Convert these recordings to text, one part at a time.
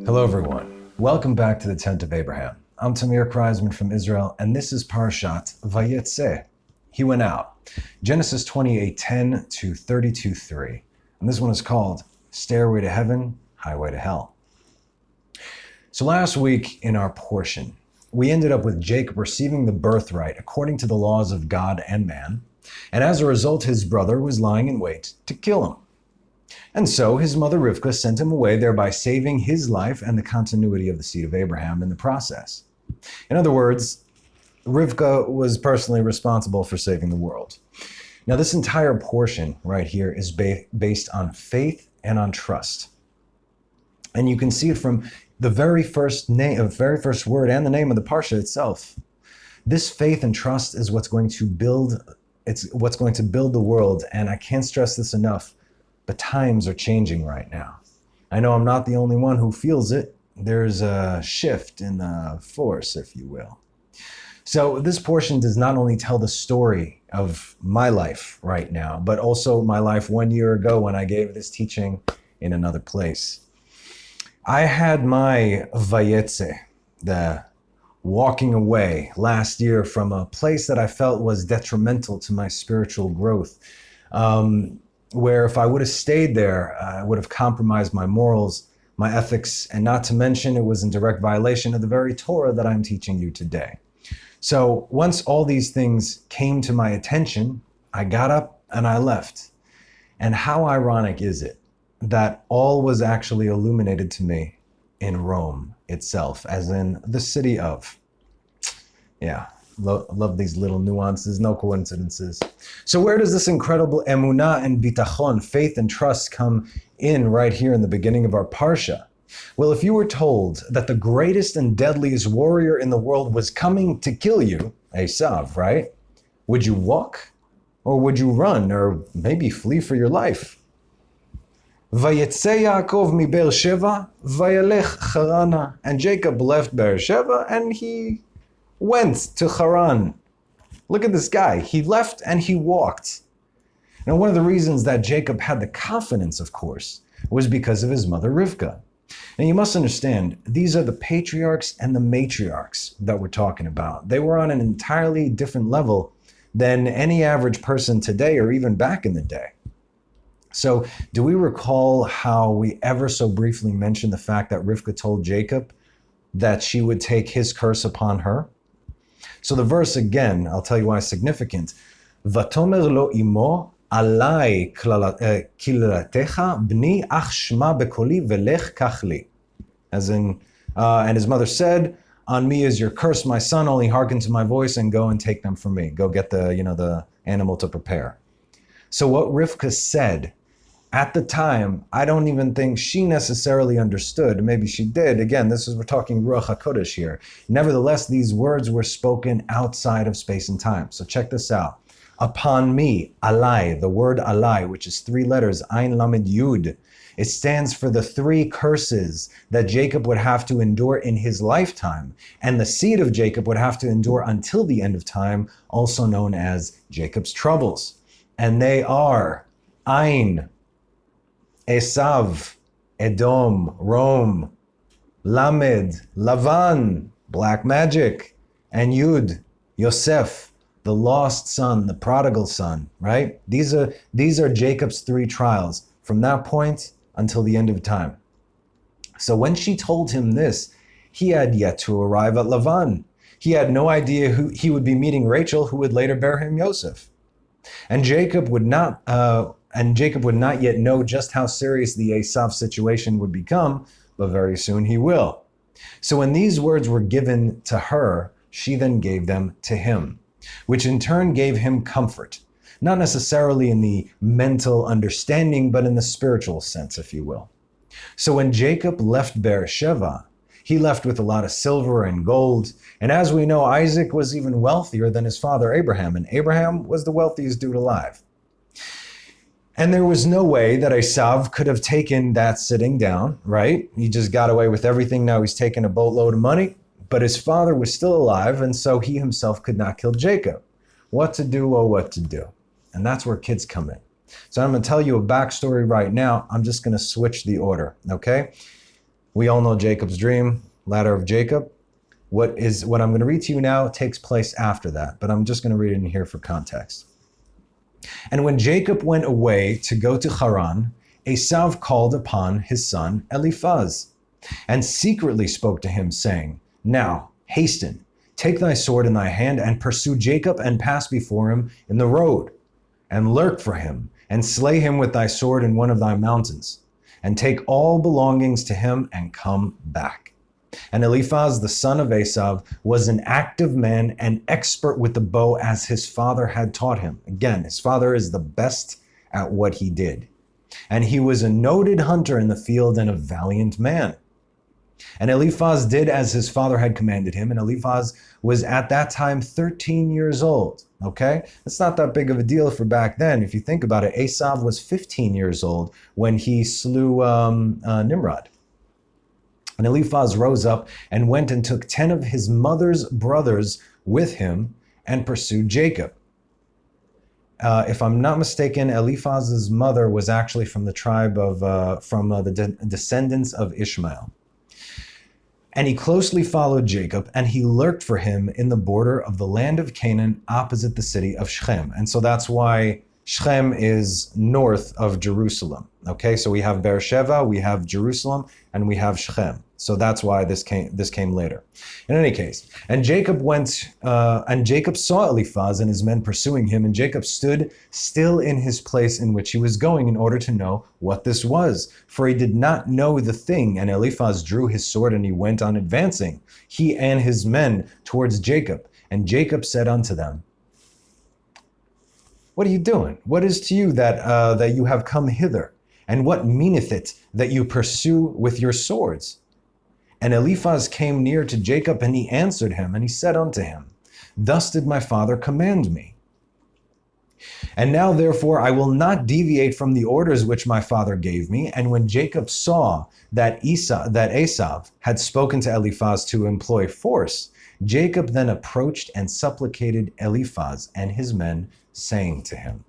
Hello everyone, welcome back to the Tent of Abraham. I'm Tamir Kreisman from Israel, and this is Parashat Vayetseh. He went out. Genesis 28:10 to 32:3. And this one is called Stairway to Heaven, Highway to Hell. So last week in our portion, we ended up with Jacob receiving the birthright according to the laws of God and man, and as a result his brother was lying in wait to kill him. And so his mother Rivka sent him away, thereby saving his life and the continuity of the seed of Abraham in the process. In other words, Rivka was personally responsible for saving the world. Now this entire portion right here is based on faith and on trust. And you can see it from the very first word and the name of the Parsha itself. This faith and trust is what's going to build the world, and I can't stress this enough. But times are changing right now. I know I'm not the only one who feels it. There's a shift in the force, if you will. So this portion does not only tell the story of my life right now, but also my life 1 year ago when I gave this teaching in another place. I had my Vayetseh, the walking away last year from a place that I felt was detrimental to my spiritual growth. Where if I would have stayed there, I would have compromised my morals, my ethics, and not to mention it was in direct violation of the very Torah that I'm teaching you today. So once all these things came to my attention, I got up and I left. And how ironic is it that all was actually illuminated to me in Rome itself, as in the city of. Yeah. Love these little nuances, no coincidences. So where does this incredible emunah and bitachon, faith and trust, come in right here in the beginning of our parsha? Well, if you were told that the greatest and deadliest warrior in the world was coming to kill you, Esau, right? Would you walk? Or would you run? Or maybe flee for your life? Vayetseh Yaakov mi Beersheva, vayelech Harana. And Jacob left Beersheva and he went to Haran. Look at this guy. He left and he walked. Now, one of the reasons that Jacob had the confidence, of course, was because of his mother Rivka. And you must understand, these are the patriarchs and the matriarchs that we're talking about. They were on an entirely different level than any average person today or even back in the day. So, do we recall how we ever so briefly mentioned the fact that Rivka told Jacob that she would take his curse upon her? So the verse again, I'll tell you why it's significant. Vatomer lo imo alai kilalatecha bni ach shma bekoli velech kachli. As in, and his mother said, on me is your curse, my son, only hearken to my voice and go and take them from me. Go get the animal to prepare. So what Rivka said at the time, I don't even think she necessarily understood. Maybe she did. Again, we're talking Ruach HaKodesh here. Nevertheless, these words were spoken outside of space and time. So check this out. Upon me, alai, the word alai, which is 3 letters, Ain Lamed Yud. It stands for the 3 curses that Jacob would have to endure in his lifetime, and the seed of Jacob would have to endure until the end of time, also known as Jacob's troubles. And they are Ain, Esau, Edom, Rome, Lamed, Laban, black magic, and Yud, Yosef, the lost son, the prodigal son, right? These are Jacob's 3 trials from that point until the end of time. So when she told him this, he had yet to arrive at Laban. He had no idea who he would be meeting Rachel, who would later bear him Joseph. And Jacob would not yet know just how serious the Esau situation would become, but very soon he will. So when these words were given to her, she then gave them to him, which in turn gave him comfort, not necessarily in the mental understanding, but in the spiritual sense, if you will. So when Jacob left Beersheva, he left with a lot of silver and gold. And as we know, Isaac was even wealthier than his father Abraham, and Abraham was the wealthiest dude alive. And there was no way that Esau could have taken that sitting down, right? He just got away with everything. Now he's taking a boatload of money, but his father was still alive, and so he himself could not kill Jacob. What to do, oh, what to do. And that's where kids come in. So I'm going to tell you a backstory right now. I'm just going to switch the order, okay? We all know Jacob's dream, ladder of Jacob. What I'm going to read to you now takes place after that, but I'm just going to read it in here for context. And when Jacob went away to go to Haran, Esau called upon his son Eliphaz, and secretly spoke to him, saying, Now, hasten, take thy sword in thy hand, and pursue Jacob, and pass before him in the road, and lurk for him, and slay him with thy sword in one of thy mountains, and take all belongings to him, and come back. And Eliphaz, the son of Esau, was an active man and expert with the bow, as his father had taught him. Again, his father is the best at what he did. And he was a noted hunter in the field and a valiant man. And Eliphaz did as his father had commanded him, and Eliphaz was at that time 13 years old. Okay? It's not that big of a deal for back then. If you think about it, Esau was 15 years old when he slew Nimrod. And Eliphaz rose up and went and took 10 of his mother's brothers with him and pursued Jacob. If I'm not mistaken, Eliphaz's mother was actually from the tribe of, the descendants of Ishmael. And he closely followed Jacob, and he lurked for him in the border of the land of Canaan opposite the city of Shechem. And so that's why Shechem is north of Jerusalem. Okay, so we have Beersheba, we have Jerusalem, and we have Shechem. So that's why this came later. In any case, and Jacob saw Eliphaz and his men pursuing him, and Jacob stood still in his place in which he was going in order to know what this was, for he did not know the thing. And Eliphaz drew his sword, and he went on advancing, he and his men, towards Jacob. And Jacob said unto them, What are you doing? What is to you that you have come hither? And what meaneth it that you pursue with your swords? And Eliphaz came near to Jacob, and he answered him, and he said unto him, Thus did my father command me. And now therefore I will not deviate from the orders which my father gave me. And when Jacob saw that Esau had spoken to Eliphaz to employ force, Jacob then approached and supplicated Eliphaz and his men, saying to him.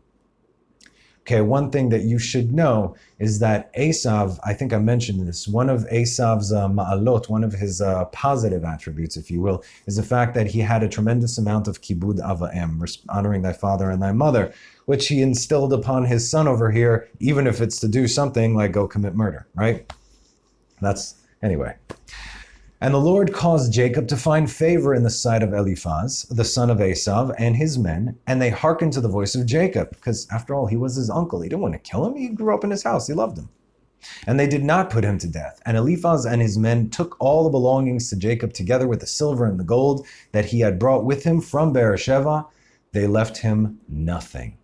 Okay, one thing that you should know is that Esau, I think I mentioned this, one of Esau's ma'alot, one of his positive attributes, if you will, is the fact that he had a tremendous amount of kibud ava'im, honoring thy father and thy mother, which he instilled upon his son over here, even if it's to do something like go commit murder, right? Anyway. And the Lord caused Jacob to find favor in the sight of Eliphaz, the son of Esau, and his men, and they hearkened to the voice of Jacob, because after all, he was his uncle. He didn't want to kill him. He grew up in his house. He loved him. And they did not put him to death. And Eliphaz and his men took all the belongings to Jacob, together with the silver and the gold that he had brought with him from Beersheba. They left him nothing.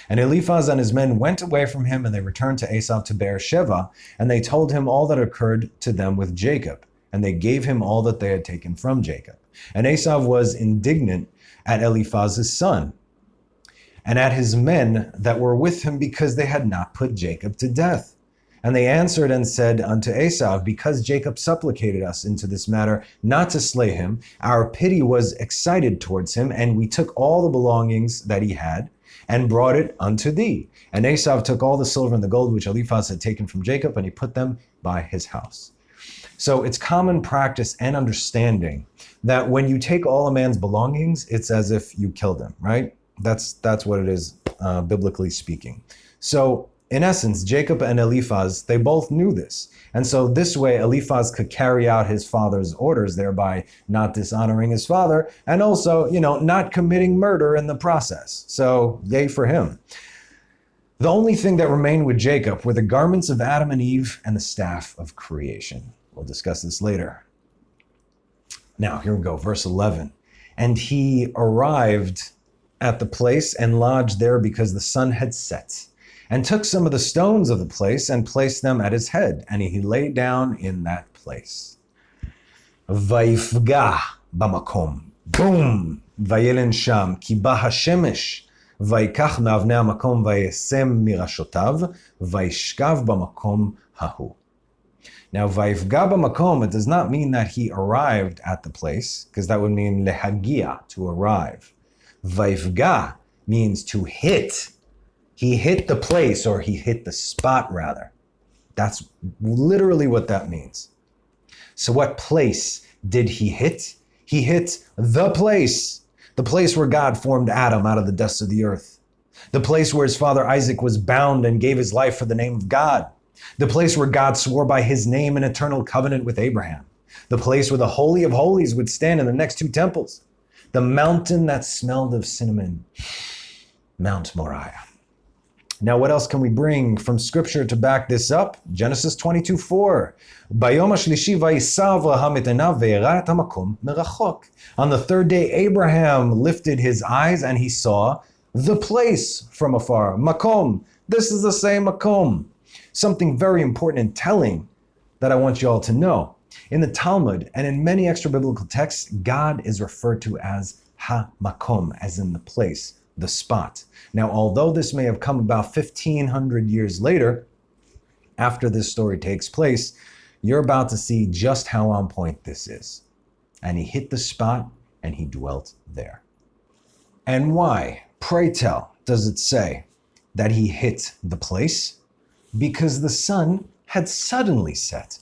And Eliphaz and his men went away from him, and they returned to Esau to Beersheba, and they told him all that occurred to them with Jacob. And they gave him all that they had taken from Jacob. And Esau was indignant at Eliphaz's son and at his men that were with him, because they had not put Jacob to death. And they answered and said unto Esau, Because Jacob supplicated us into this matter not to slay him, our pity was excited towards him, and we took all the belongings that he had and brought it unto thee. And Esau took all the silver and the gold which Eliphaz had taken from Jacob, and he put them by his house. So it's common practice and understanding that when you take all a man's belongings, it's as if you killed him, right? That's what it is, biblically speaking. So in essence, Jacob and Eliphaz, they both knew this. And so this way, Eliphaz could carry out his father's orders, thereby not dishonoring his father, and also, not committing murder in the process. So yay for him. The only thing that remained with Jacob were the garments of Adam and Eve and the staff of creation. We'll discuss this later. Now, here we go, verse 11. And he arrived at the place and lodged there because the sun had set, and took some of the stones of the place and placed them at his head, and he lay down in that place. Vayifga bamakom, boom, vayelen sham, ki ba hashemesh, vayikach me'avnei hamakom vayesem mirashotav, vayishkav bamakom hahu. Now, vayifga b'makom, it does not mean that he arrived at the place, because that would mean lehagia, to arrive. Vayifga means to hit. He hit the place, or he hit the spot, rather. That's literally what that means. So what place did he hit? He hit the place where God formed Adam out of the dust of the earth. The place where his father Isaac was bound and gave his life for the name of God. The place where God swore by his name an eternal covenant with Abraham. The place where the Holy of Holies would stand in the next two temples. The mountain that smelled of cinnamon, Mount Moriah. Now, what else can we bring from scripture to back this up? Genesis 22:4. On the third day, Abraham lifted his eyes and he saw the place from afar. Makom. This is the same Makom. Something very important and telling that I want you all to know. In the Talmud and in many extra biblical texts, God is referred to as Ha-Makom, as in the place, the spot. Now, although this may have come about 1,500 years later, after this story takes place, you're about to see just how on point this is. And he hit the spot and he dwelt there. And why, pray tell, does it say that he hit the place? Because the sun had suddenly set.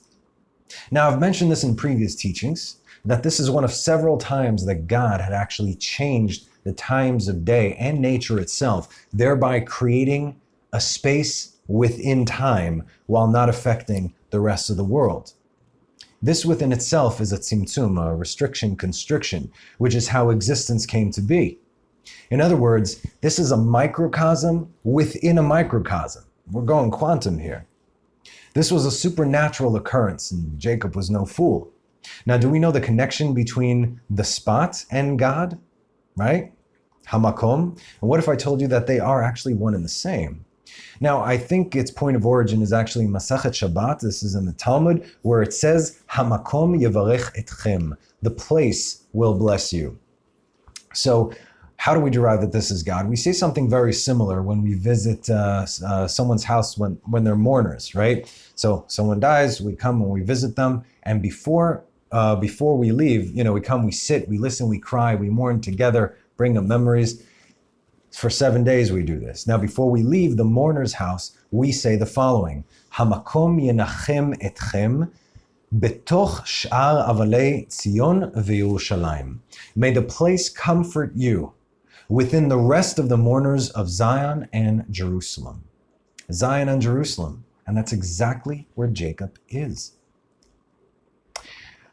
Now, I've mentioned this in previous teachings, that this is one of several times that God had actually changed the times of day and nature itself, thereby creating a space within time while not affecting the rest of the world. This within itself is a tzimtzum, a restriction, constriction, which is how existence came to be. In other words, this is a microcosm within a microcosm. We're going quantum here. This was a supernatural occurrence, and Jacob was no fool. Now, do we know the connection between the spot and God? Right? Hamakom. And what if I told you that they are actually one and the same? Now, I think its point of origin is actually Masachet Shabbat. This is in the Talmud, where it says, Hamakom yevarech etchem. The place will bless you. So, how do we derive that this is God? We say something very similar when we visit someone's house when they're mourners, right? So someone dies, we come and we visit them, and before we leave, we come, we sit, we listen, we cry, we mourn together, bring up memories. For 7 days we do this. Now, before we leave the mourner's house, we say the following: Hamakom yenachem etchem betoch sh'ar avalei Tzion veYerushalayim. May the place comfort you within the rest of the mourners of Zion and Jerusalem. Zion and Jerusalem. And that's exactly where Jacob is.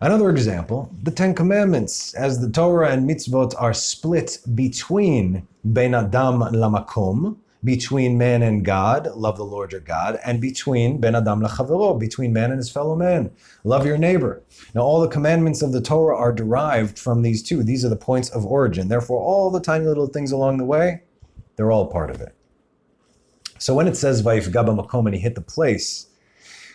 Another example, the Ten Commandments, as the Torah and mitzvot are split between Ben Adam Lamakom, between man and God, love the Lord your God, and between Ben Adam Lachavero, between man and his fellow man, love your neighbor. Now, all the commandments of the Torah are derived from these two. These are the points of origin. Therefore, all the tiny little things along the way, they're all part of it. So when it says Vayifga b'makom, and he hit the place,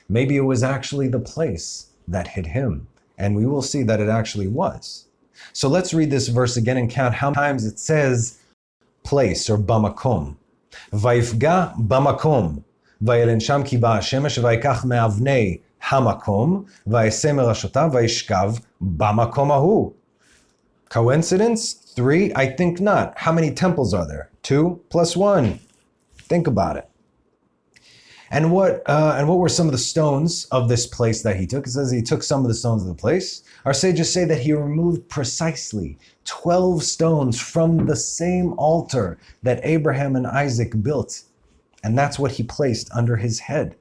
maybe it was actually the place that hit him. And we will see that it actually was. So let's read this verse again and count how many times it says place or b'makom. Vayifga b'makom, vayelen sham ki ba hashemesh vayikach me'avnei hamakom, vayeseh merashotav vayishkav b'makom ahu. Coincidence? 3? I think not. How many temples are there? 2 + 1. Think about it. And what were some of the stones of this place that he took? It says he took some of the stones of the place. Our sages say that he removed precisely 12 stones from the same altar that Abraham and Isaac built. And that's what he placed under his head.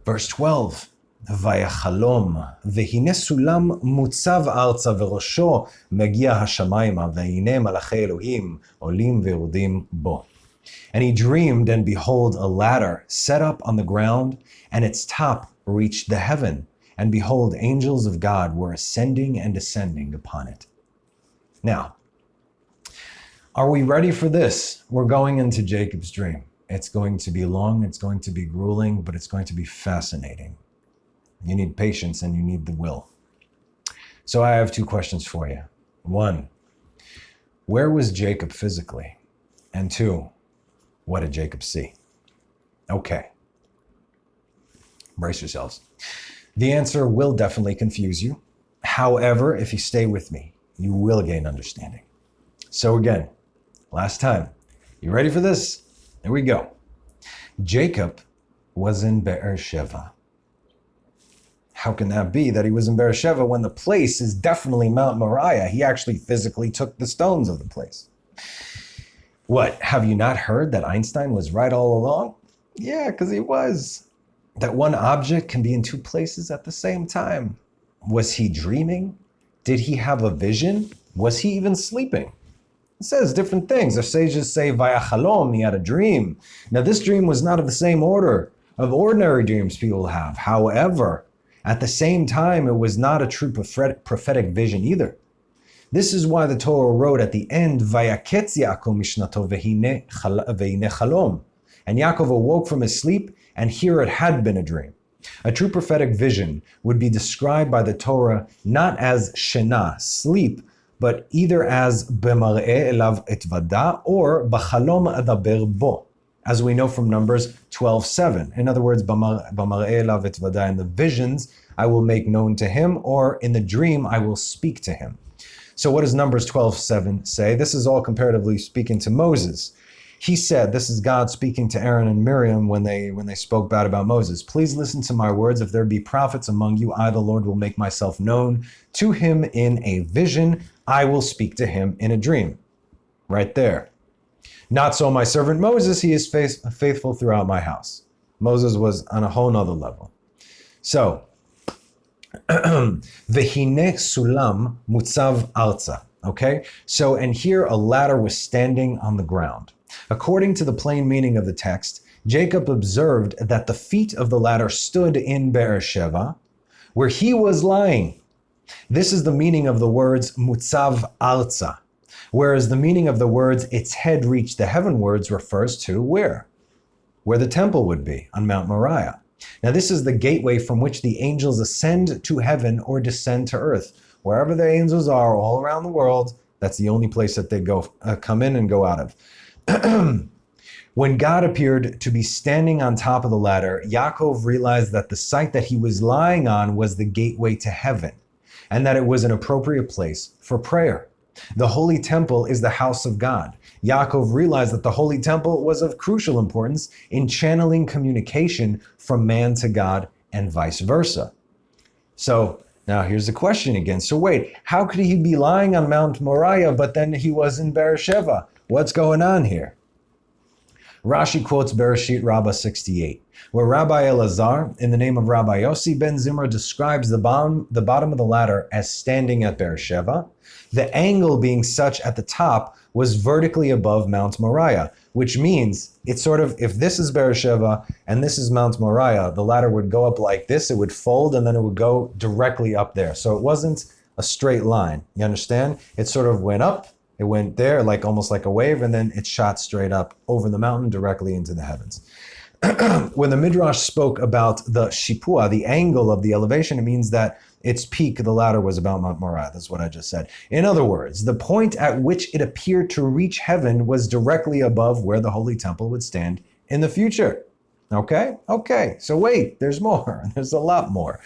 Verse 12. Vayachalom, vehine sulam mutzav arza verosho megia hashamayma vehine malachei Elohim olim veyodim bo. And he dreamed, and behold, a ladder set up on the ground, and its top reached the heaven. And behold, angels of God were ascending and descending upon it. Now, are we ready for this? We're going into Jacob's dream. It's going to be long, it's going to be grueling, but it's going to be fascinating. You need patience and you need the will. So I have 2 questions for you. 1, where was Jacob physically? And 2, what did Jacob see? Okay. Brace yourselves. The answer will definitely confuse you. However, if you stay with me, you will gain understanding. So again, last time. You ready for this? Here we go. Jacob was in Be'er Sheva. how can that be that he was in Beersheba when the place is definitely Mount Moriah? He actually physically took the stones of the place. What, have you not heard that Einstein was right all along? Yeah, because he was. That one object can be in two places at the same time. Was he dreaming? Did he have a vision? Was he even sleeping? It says different things. The sages say, Vayachalom, he had a dream. Now, this dream was not of the same order of ordinary dreams people have. However, at the same time, it was not a true prophetic vision either. This is why the Torah wrote at the end, Vayaketz Yaakov mishnato vehine chalom. And Yaakov awoke from his sleep, and here it had been a dream. A true prophetic vision would be described by the Torah not as shena, sleep, but either as b'mar'eh elav etvada or b'chalom adaber bo, as we know from Numbers 12:7. In other words, b'mar'eh elav etvada, in the visions I will make known to him, or in the dream I will speak to him. So what does Numbers 12:7 say? This is all comparatively speaking to Moses. He said, this is God speaking to Aaron and Miriam when they spoke bad about Moses. Please listen to my words. If there be prophets among you, I, the Lord, will make myself known to him in a vision. I will speak to him in a dream. Right there. Not so my servant Moses. He is faithful throughout my house. Moses was on a whole nother level. So, Vehine sulam mutzav arza. Okay? So, and here a ladder was standing on the ground. According to the plain meaning of the text, Jacob observed that the feet of the ladder stood in Beersheba, where he was lying. This is the meaning of the words mutzav arza, whereas the meaning of the words its head reached the heavenwards refers to where? Where the temple would be, on Mount Moriah. Now this is the gateway from which the angels ascend to heaven or descend to earth. Wherever the angels are all around the world, that's the only place that they come in and go out of. When God appeared to be standing on top of the ladder, Yaakov realized that the site that he was lying on was the gateway to heaven, and that it was an appropriate place for prayer. The Holy Temple is the house of God. Yaakov realized that the Holy Temple was of crucial importance in channeling communication from man to God and vice versa. So now here's the question again. So wait, how could he be lying on Mount Moriah, but then he was in Beersheba? What's going on here? Rashi quotes Bereshit Rabbah 68, where Rabbi Elazar, in the name of Rabbi Yossi ben Zimra, describes the bottom of the ladder as standing at Beersheba. The angle being such at the top was vertically above Mount Moriah, which means it's sort of, if this is Beersheba and this is Mount Moriah, the ladder would go up like this, it would fold, and then it would go directly up there. So it wasn't a straight line, you understand? It sort of went up, it went there, like almost like a wave, and then it shot straight up over the mountain directly into the heavens. When the Midrash spoke about the shipua, the angle of the elevation, it means that its peak, the ladder, was about Mount Moriah. That's what I just said. In other words, the point at which it appeared to reach heaven was directly above where the Holy Temple would stand in the future. Okay? Okay. So wait, there's more. There's a lot more.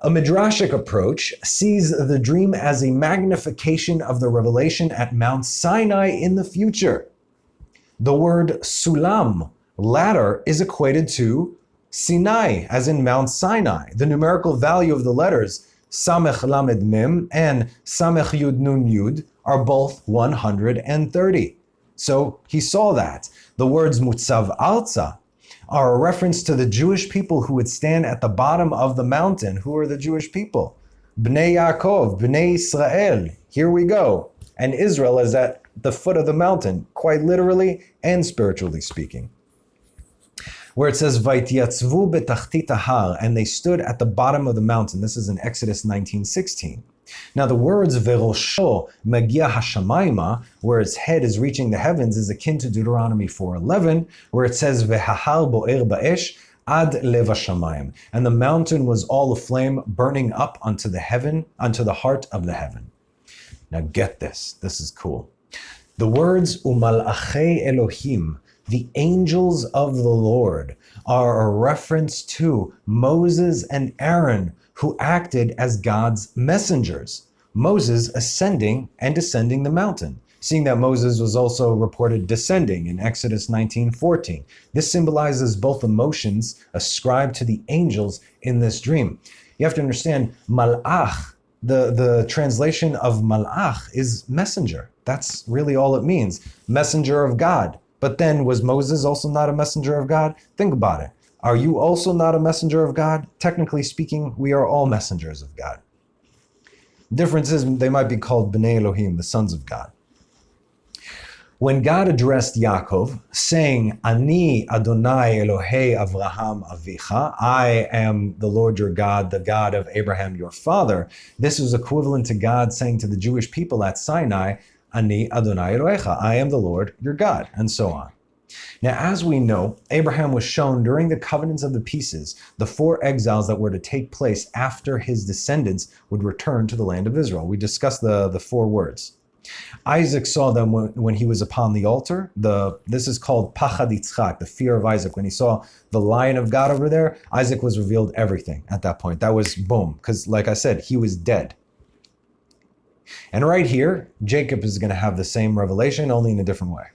A midrashic approach sees the dream as a magnification of the revelation at Mount Sinai in the future. The word sulam, ladder, is equated to Sinai, as in Mount Sinai. The numerical value of the letters Samech Lamed Mem and Samech Yud Nun Yud are both 130. So he saw that. The words Mutzav Arza are a reference to the Jewish people who would stand at the bottom of the mountain. Who are the Jewish people? Bnei Yaakov, Bnei Israel. Here we go. And Israel is at the foot of the mountain, quite literally and spiritually speaking. Where it says, Vayetyatzvu betachtit har, and they stood at the bottom of the mountain. This is in Exodus 19:16. Now the words Verosho Magia Hashamayma, where its head is reaching the heavens, is akin to Deuteronomy 4:11, where it says Vehahar Bo'er Ba'esh Ad Lev Hashamayim, and the mountain was all aflame, burning up unto the heart of the heaven. Now get this. This is cool. The words Umalachei Elohim, the angels of the Lord, are a reference to Moses and Aaron, who acted as God's messengers. Moses ascending and descending the mountain, seeing that Moses was also reported descending in Exodus 19:14. This symbolizes both emotions ascribed to the angels in this dream. You have to understand, malach, the translation of malach is messenger. That's really all it means, messenger of God. But then, was Moses also not a messenger of God? Think about it. Are you also not a messenger of God? Technically speaking, we are all messengers of God. Difference is they might be called Bnei Elohim, the sons of God. When God addressed Yaakov, saying, Ani Adonai Elohei Avraham Avicha, I am the Lord your God, the God of Abraham your father, this was equivalent to God saying to the Jewish people at Sinai, Ani Adonai Elohecha, I am the Lord your God, and so on. Now, as we know, Abraham was shown during the covenants of the pieces, the 4 exiles that were to take place after his descendants would return to the land of Israel. We discussed the 4 words. Isaac saw them when he was upon the altar. This is called Pachad Yitzchak, the fear of Isaac. When he saw the lion of God over there, Isaac was revealed everything at that point. That was boom, because like I said, he was dead. And right here, Jacob is going to have the same revelation, only in a different way.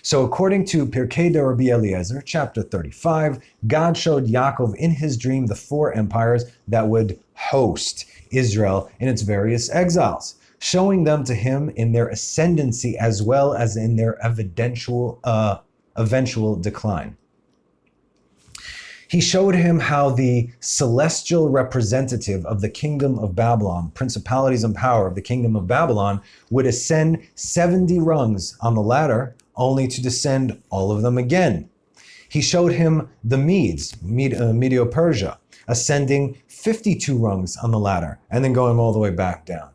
So according to Pirkei de Rabbi Eliezer, chapter 35, God showed Yaakov in his dream the 4 empires that would host Israel in its various exiles, showing them to him in their ascendancy as well as in their eventual decline. He showed him how the celestial representative of the kingdom of Babylon, principalities and power of the kingdom of Babylon, would ascend 70 rungs on the ladder, only to descend all of them again. He showed him the Medo-Persia, ascending 52 rungs on the ladder and then going all the way back down.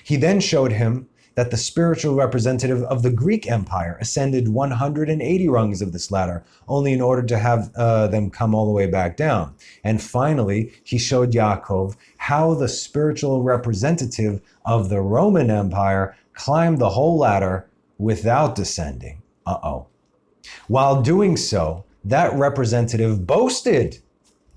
He then showed him that the spiritual representative of the Greek Empire ascended 180 rungs of this ladder, only in order to have them come all the way back down. And finally, he showed Yaakov how the spiritual representative of the Roman Empire climbed the whole ladder without descending. While doing so, that representative boasted,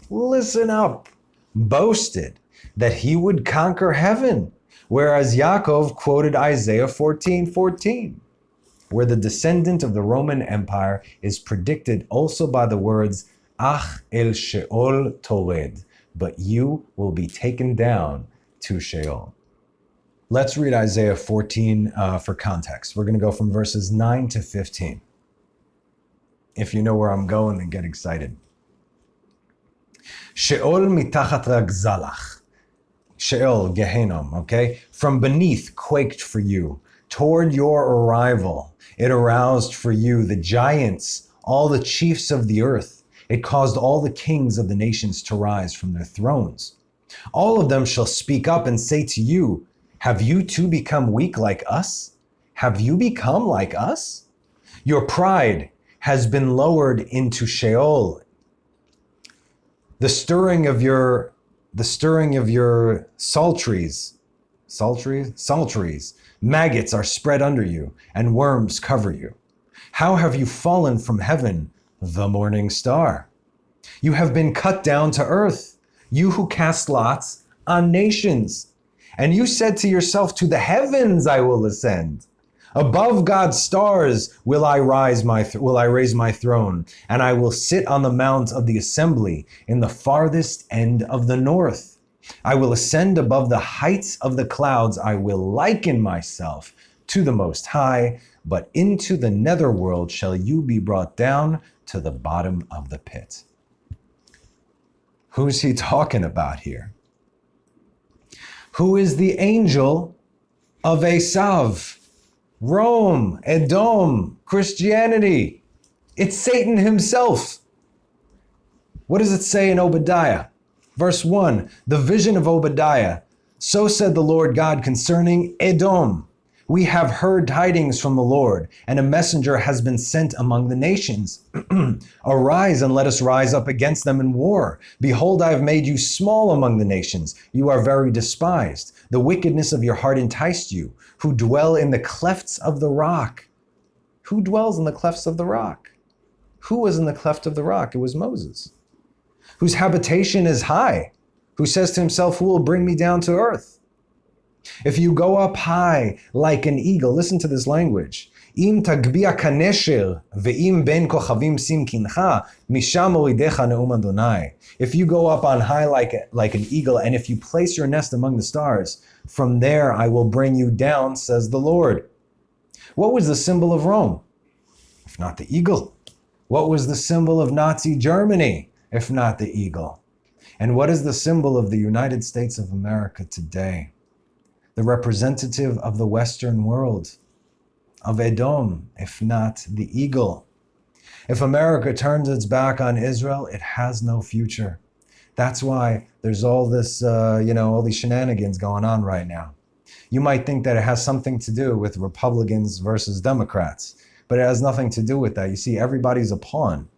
listen up, boasted that he would conquer heaven. Whereas Yaakov quoted Isaiah 14:14, where the descendant of the Roman Empire is predicted also by the words, Ach el Sheol tored, but you will be taken down to Sheol. Let's read Isaiah 14 for context. We're going to go from verses 9 to 15. If you know where I'm going, then get excited. Sheol mitachat ragzalach. Sheol, Gehenom, okay? From beneath quaked for you. Toward your arrival, it aroused for you the giants, all the chiefs of the earth. It caused all the kings of the nations to rise from their thrones. All of them shall speak up and say to you, have you too become weak like us? Have you become like us? Your pride has been lowered into Sheol. The stirring of your psalteries, maggots are spread under you, and worms cover you. How have you fallen from heaven, the morning star? You have been cut down to earth, you who cast lots on nations. And you said to yourself, to the heavens I will ascend. Above God's stars will I raise my throne, and I will sit on the mount of the assembly in the farthest end of the north. I will ascend above the heights of the clouds. I will liken myself to the Most High, but into the netherworld shall you be brought down to the bottom of the pit. Who's he talking about here? Who is the angel of Esau? Rome, Edom, Christianity. It's Satan himself. What does it say in Obadiah? Verse 1, the vision of Obadiah. So said the Lord God concerning Edom. We have heard tidings from the Lord, and a messenger has been sent among the nations. Arise and let us rise up against them in war. Behold, I have made you small among the nations. You are very despised. The wickedness of your heart enticed you, who dwell in the clefts of the rock. Who dwells in the clefts of the rock? Who was in the cleft of the rock? It was Moses. Whose habitation is high, who says to himself, who will bring me down to earth? If you go up high like an eagle, listen to this language. אם תגביה כנשר, ואם בין כוכבים שים קנך, משם הורידך נאום אדוני. If you go up on high like an eagle, and if you place your nest among the stars, from there I will bring you down, says the Lord. What was the symbol of Rome, if not the eagle? What was the symbol of Nazi Germany, if not the eagle? And what is the symbol of the United States of America today? The representative of the Western world, of Edom, if not the eagle. If America turns its back on Israel, it has no future. That's why there's all this, all these shenanigans going on right now. You might think that it has something to do with Republicans versus Democrats, but it has nothing to do with that. You see, everybody's a pawn.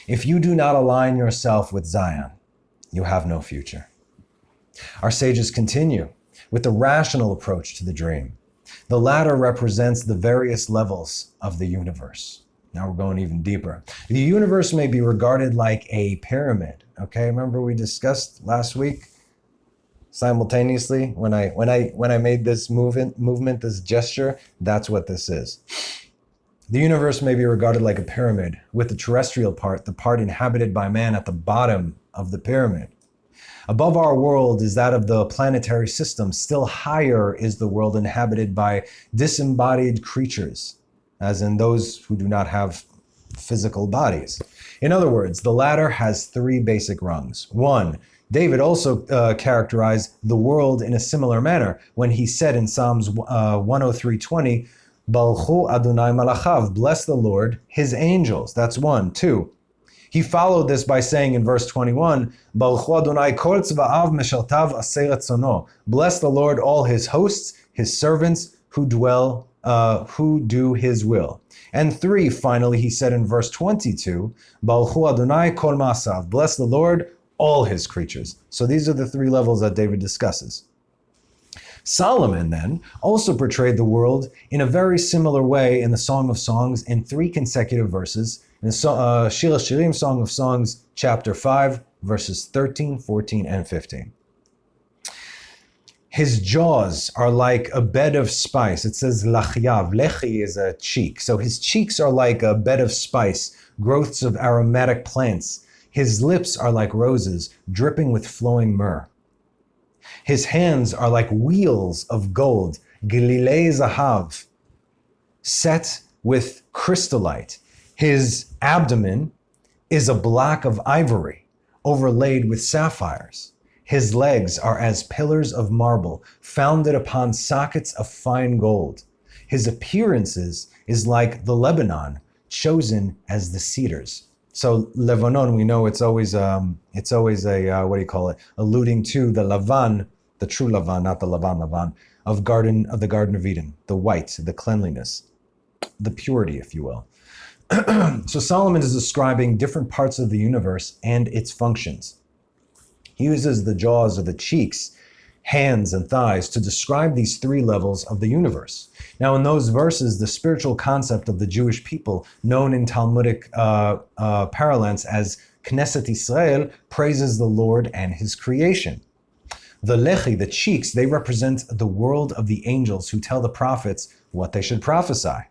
If you do not align yourself with Zion, you have no future. Our sages continue with the rational approach to the dream. The latter represents the various levels of the universe. Now we're going even deeper. The universe may be regarded like a pyramid. Okay, remember we discussed last week simultaneously when I made this movement, this gesture. That's what this is. The universe may be regarded like a pyramid, with the terrestrial part, the part inhabited by man, at the bottom of the pyramid. Above our world is that of the planetary system. Still higher is the world inhabited by disembodied creatures, as in those who do not have physical bodies. In other words, the ladder has three basic rungs. One, David also characterized the world in a similar manner when he said in Psalms 103:20, Balchu Adonai Malachav, bless the Lord, his angels. That's one. Two, he followed this by saying in verse 21, Balchu Adonai kol tzva'av meshartav aseh ratzono, bless the Lord, all his hosts, his servants who do his will. And three, finally, he said in verse 22, Balchu Adonai kol ma'asav, bless the Lord, all his creatures. So these are the three levels that David discusses. Solomon then also portrayed the world in a very similar way in the Song of Songs in three consecutive verses, in Shir HaShirim, Song of Songs, chapter 5, verses 13, 14, and 15. His jaws are like a bed of spice. It says lachyav. Lechi is a cheek. So his cheeks are like a bed of spice, growths of aromatic plants. His lips are like roses, dripping with flowing myrrh. His hands are like wheels of gold, gililei zahav, set with crystallite. His abdomen is a block of ivory, overlaid with sapphires. His legs are as pillars of marble, founded upon sockets of fine gold. His appearances is like the Lebanon, chosen as the cedars. So Lebanon, we know it's always a alluding to the Laban, the true Laban, not the Laban, of the Garden of Eden, the white, the cleanliness, the purity, if you will. So Solomon is describing different parts of the universe and its functions. He uses the jaws or the cheeks, hands, and thighs to describe these three levels of the universe. Now, in those verses, the spiritual concept of the Jewish people, known in Talmudic parlance as Knesset Israel, praises the Lord and his creation. The lechi, the cheeks, they represent the world of the angels who tell the prophets what they should prophesy.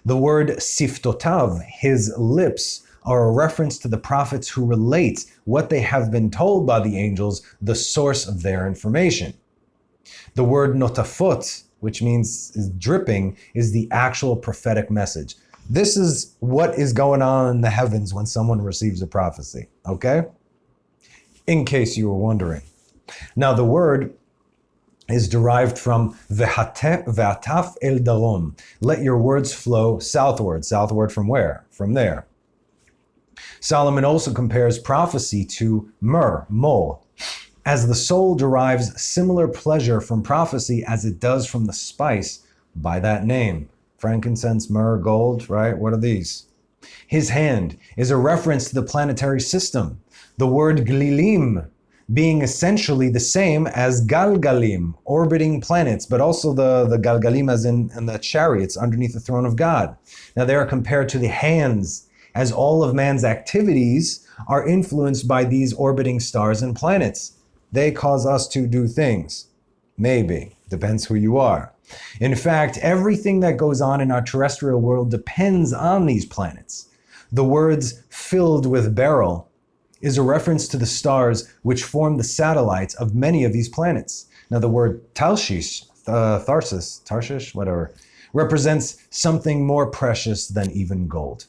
The word siftotav, his lips, are a reference to the prophets who relate what they have been told by the angels, the source of their information. The word notafot, which means is dripping, is the actual prophetic message. This is what is going on in the heavens when someone receives a prophecy, okay? In case you were wondering. Now the word is derived from ve'ataf el darom. Let your words flow southward. Southward from where? From there. Solomon also compares prophecy to myrrh, mol, as the soul derives similar pleasure from prophecy as it does from the spice by that name. Frankincense, myrrh, gold, right? What are these? His hand is a reference to the planetary system. The word glilim being essentially the same as galgalim, orbiting planets, but also the galgalim as in the chariots underneath the throne of God. Now they are compared to the hands, as all of man's activities are influenced by these orbiting stars and planets. They cause us to do things. Maybe. Depends who you are. In fact, everything that goes on in our terrestrial world depends on these planets. The words filled with beryl is a reference to the stars which form the satellites of many of these planets. Now the word Tarshish, Tarshish, whatever, represents something more precious than even gold.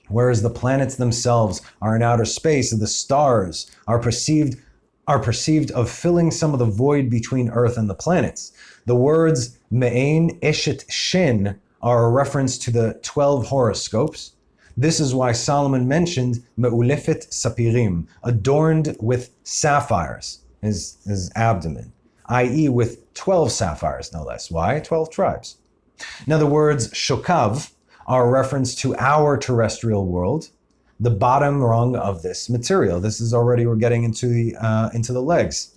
Whereas the planets themselves are in outer space, the stars are perceived of filling some of the void between Earth and the planets. The words Me'ain Eshet Shin are a reference to the 12 horoscopes. This is why Solomon mentioned Me'ulefet Sapirim, adorned with sapphires, his abdomen, i.e. with 12 sapphires, no less. Why? 12 tribes. Now the words Shokav are a reference to our terrestrial world, the bottom rung of this material. This is already, we're getting into the legs.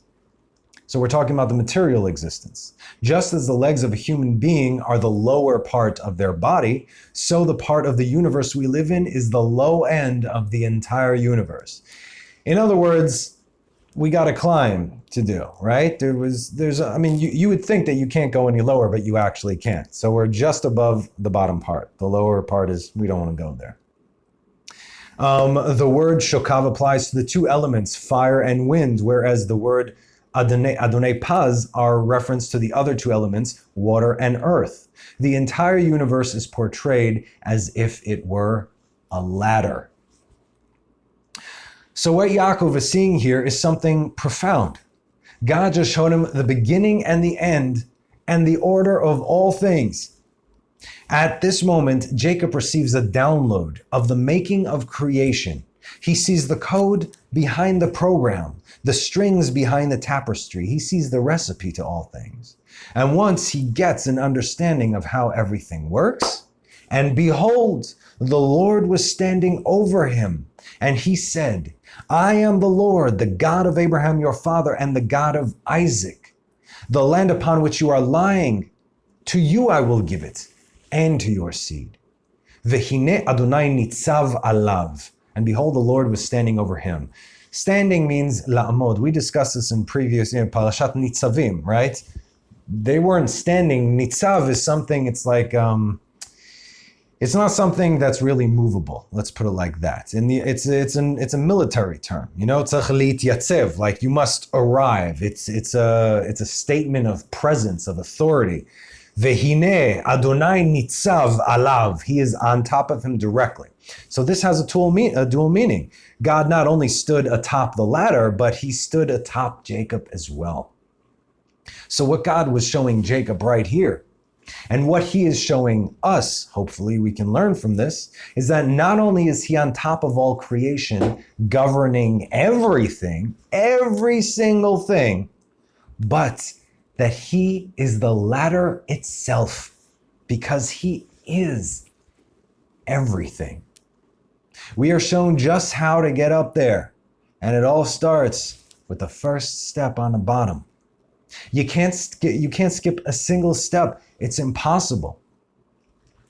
So we're talking about the material existence. Just as the legs of a human being are the lower part of their body, so the part of the universe we live in is the low end of the entire universe. In other words, we got a climb to do, right? You would think that you can't go any lower, but you actually can't. So we're just above the bottom part. The lower part is, we don't want to go there. The word shokav applies to the two elements, fire and wind, whereas the word Adonai Paz are reference to the other two elements, water and earth. The entire universe is portrayed as if it were a ladder. So what Yaakov is seeing here is something profound. God just showed him the beginning and the end and the order of all things. At this moment, Jacob receives a download of the making of creation. He sees the code behind the program, the strings behind the tapestry. He sees the recipe to all things. And once he gets an understanding of how everything works, and behold, the Lord was standing over him, and he said, I am the Lord, the God of Abraham your father, and the God of Isaac. The land upon which you are lying, to you I will give it, and to your seed. Vehine Adonai nitzav alav. And behold, the Lord was standing over him. Standing means la'amod. We discussed this in previous, Parashat Nitzavim, right? They weren't standing. Nitzav is something, it's like, it's not something that's really movable. Let's put it like that. It's a military term. Tzach li'yatzev, like you must arrive. It's a statement of presence, of authority. Vehine Adonai nitzav alav. He is on top of him directly. So this has a dual meaning. God not only stood atop the ladder, but he stood atop Jacob as well. So what God was showing Jacob right here, and what he is showing us, hopefully we can learn from this, is that not only is he on top of all creation, governing everything, every single thing, but that he is the ladder itself, because he is everything. We are shown just how to get up there, and it all starts with the first step on the bottom. You can't skip a single step. It's impossible.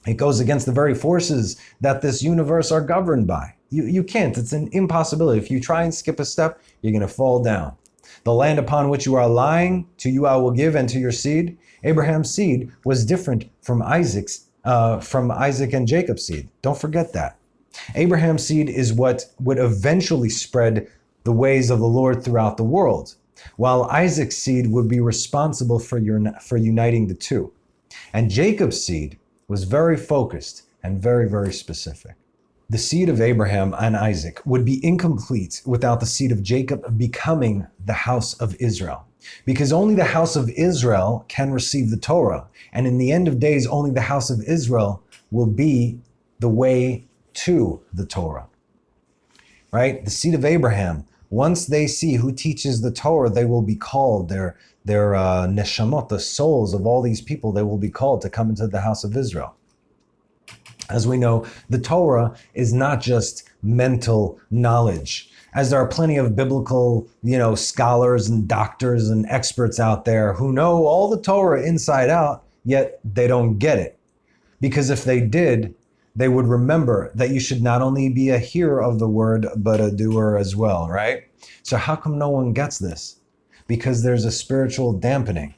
It goes against the very forces that this universe are governed by. You can't. It's an impossibility. If you try and skip a step, you're going to fall down. The land upon which you are lying, to you I will give, and to your seed. Abraham's seed was different from Isaac and Jacob's seed. Don't forget that. Abraham's seed is what would eventually spread the ways of the Lord throughout the world, while Isaac's seed would be responsible for uniting the two. And Jacob's seed was very focused and very, very specific. The seed of Abraham and Isaac would be incomplete without the seed of Jacob becoming the house of Israel, because only the house of Israel can receive the Torah. And in the end of days, only the house of Israel will be the way to the Torah, right? The seed of Abraham, once they see who teaches the Torah, they will be called, their neshamot, the souls of all these people, they will be called to come into the house of Israel. As we know, the Torah is not just mental knowledge, as there are plenty of biblical, scholars and doctors and experts out there who know all the Torah inside out, yet they don't get it. Because if they did, they would remember that you should not only be a hearer of the word, but a doer as well, right? So how come no one gets this? Because there's a spiritual dampening.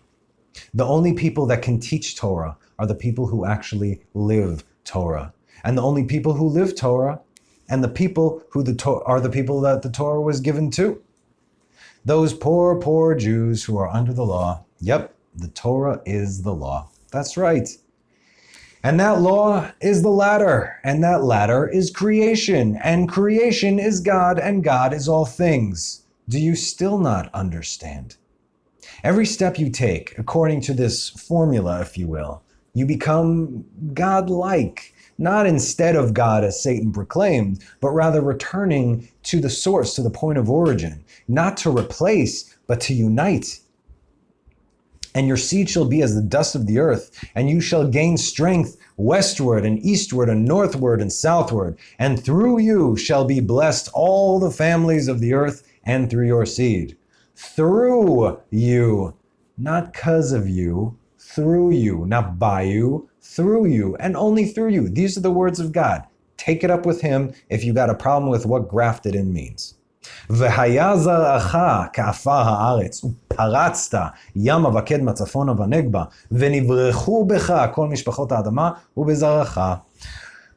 The only people that can teach Torah are the people who actually live Torah. And the only people who live Torah and the people who are the people that the Torah was given to. Those poor, poor Jews who are under the law. Yep, the Torah is the law. That's right. And that law is the ladder, and that ladder is creation, and creation is God, and God is all things. Do you still not understand? Every step you take, according to this formula, if you will, you become God-like, not instead of God as Satan proclaimed, but rather returning to the source, to the point of origin, not to replace, but to unite. And your seed shall be as the dust of the earth, and you shall gain strength westward and eastward and northward and southward. And through you shall be blessed all the families of the earth, and through your seed. Through you, not because of you, through you, not by you, through you, and only through you. These are the words of God. Take it up with him if you got a problem with what grafted in means. והיה זרעך כעפר הארץ, ופרצת ימה וקדמה צפונה ונגבה, ונברחו בך כל משפחות האדמה, ובזרעך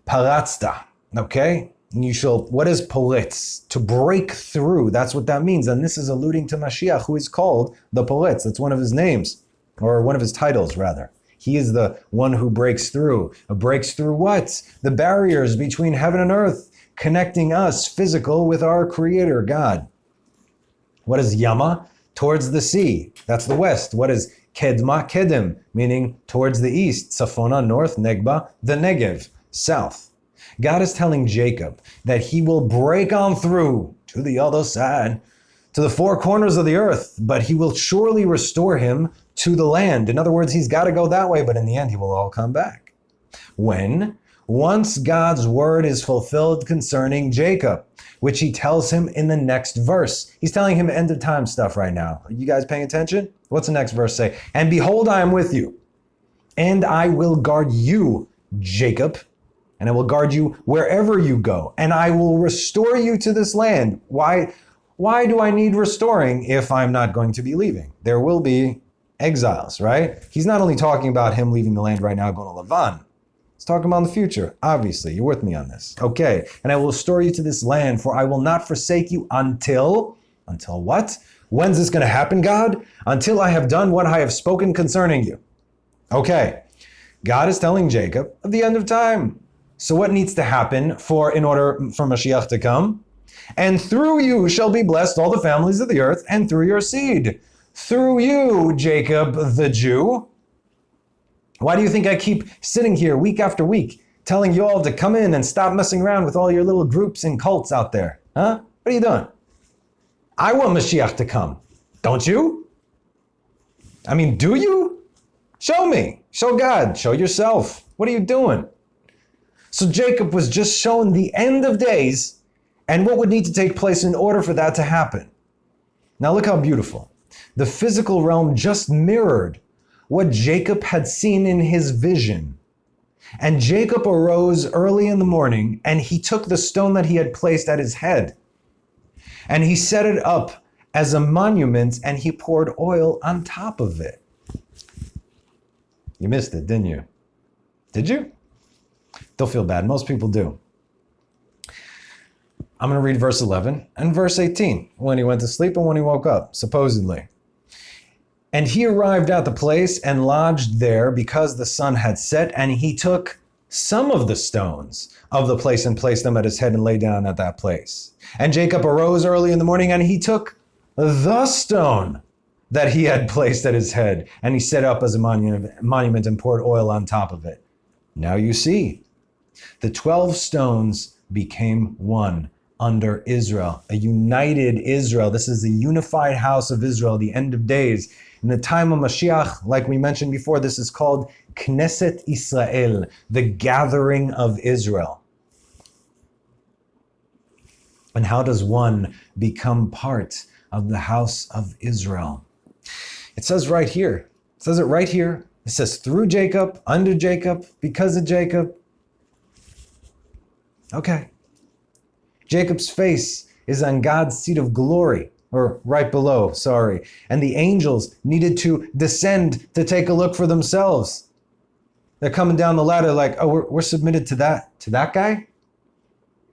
פרצת. Okay? You shall, what is poretz? To break through. That's what that means. And this is alluding to Mashiach, who is called the poretz. That's one of his names, or one of his titles, rather. He is the one who breaks through. Breaks through what? The barriers between heaven and earth, connecting us, physical, with our Creator, God. What is Yama? Towards the sea. That's the west. What is Kedma? Kedim, meaning towards the east. Safona, north. Negba, the Negev, south. God is telling Jacob that he will break on through to the other side, to the four corners of the earth, but he will surely restore him to the land. In other words, he's got to go that way, but in the end, he will all come back. When? Once God's word is fulfilled concerning Jacob, which he tells him in the next verse. He's telling him end of time stuff right now. Are you guys paying attention? What's the next verse say? And behold, I am with you, and I will guard you, Jacob, and I will guard you wherever you go, and I will restore you to this land. Why do I need restoring if I'm not going to be leaving? There will be exiles, right? He's not only talking about him leaving the land right now, going to Laban. He's talking about the future. Obviously, you're with me on this. Okay, and I will restore you to this land, for I will not forsake you until what? When's this going to happen, God? Until I have done what I have spoken concerning you. Okay, God is telling Jacob at the end of time. So what needs to happen in order for Mashiach to come? And through you shall be blessed all the families of the earth, and through your seed. Through you, Jacob the Jew. Why do you think I keep sitting here week after week, telling you all to come in and stop messing around with all your little groups and cults out there? Huh? What are you doing? I want Mashiach to come. Don't you? I mean, do you? Show me. Show God. Show yourself. What are you doing? So Jacob was just shown the end of days and what would need to take place in order for that to happen. Now look how beautiful. The physical realm just mirrored what Jacob had seen in his vision. And Jacob arose early in the morning, and he took the stone that he had placed at his head, and he set it up as a monument, and he poured oil on top of it. You missed it, didn't you? Did you? Don't feel bad. Most people do. I'm going to read verse 11 and verse 18, when he went to sleep and when he woke up, supposedly. And he arrived at the place and lodged there because the sun had set, and he took some of the stones of the place and placed them at his head and lay down at that place. And Jacob arose early in the morning, and he took the stone that he had placed at his head, and he set up as a monument and poured oil on top of it. Now you see, the 12 stones became one under Israel, a united Israel. This is the unified house of Israel, the end of days. In the time of Mashiach, like we mentioned before, this is called Knesset Israel, the gathering of Israel. And how does one become part of the house of Israel? It says right here. It says it right here. It says through Jacob, under Jacob, because of Jacob. Okay. Jacob's face is on God's seat of glory. or right below, sorry. And the angels needed to descend to take a look for themselves. They're coming down the ladder like, oh, we're submitted to that guy?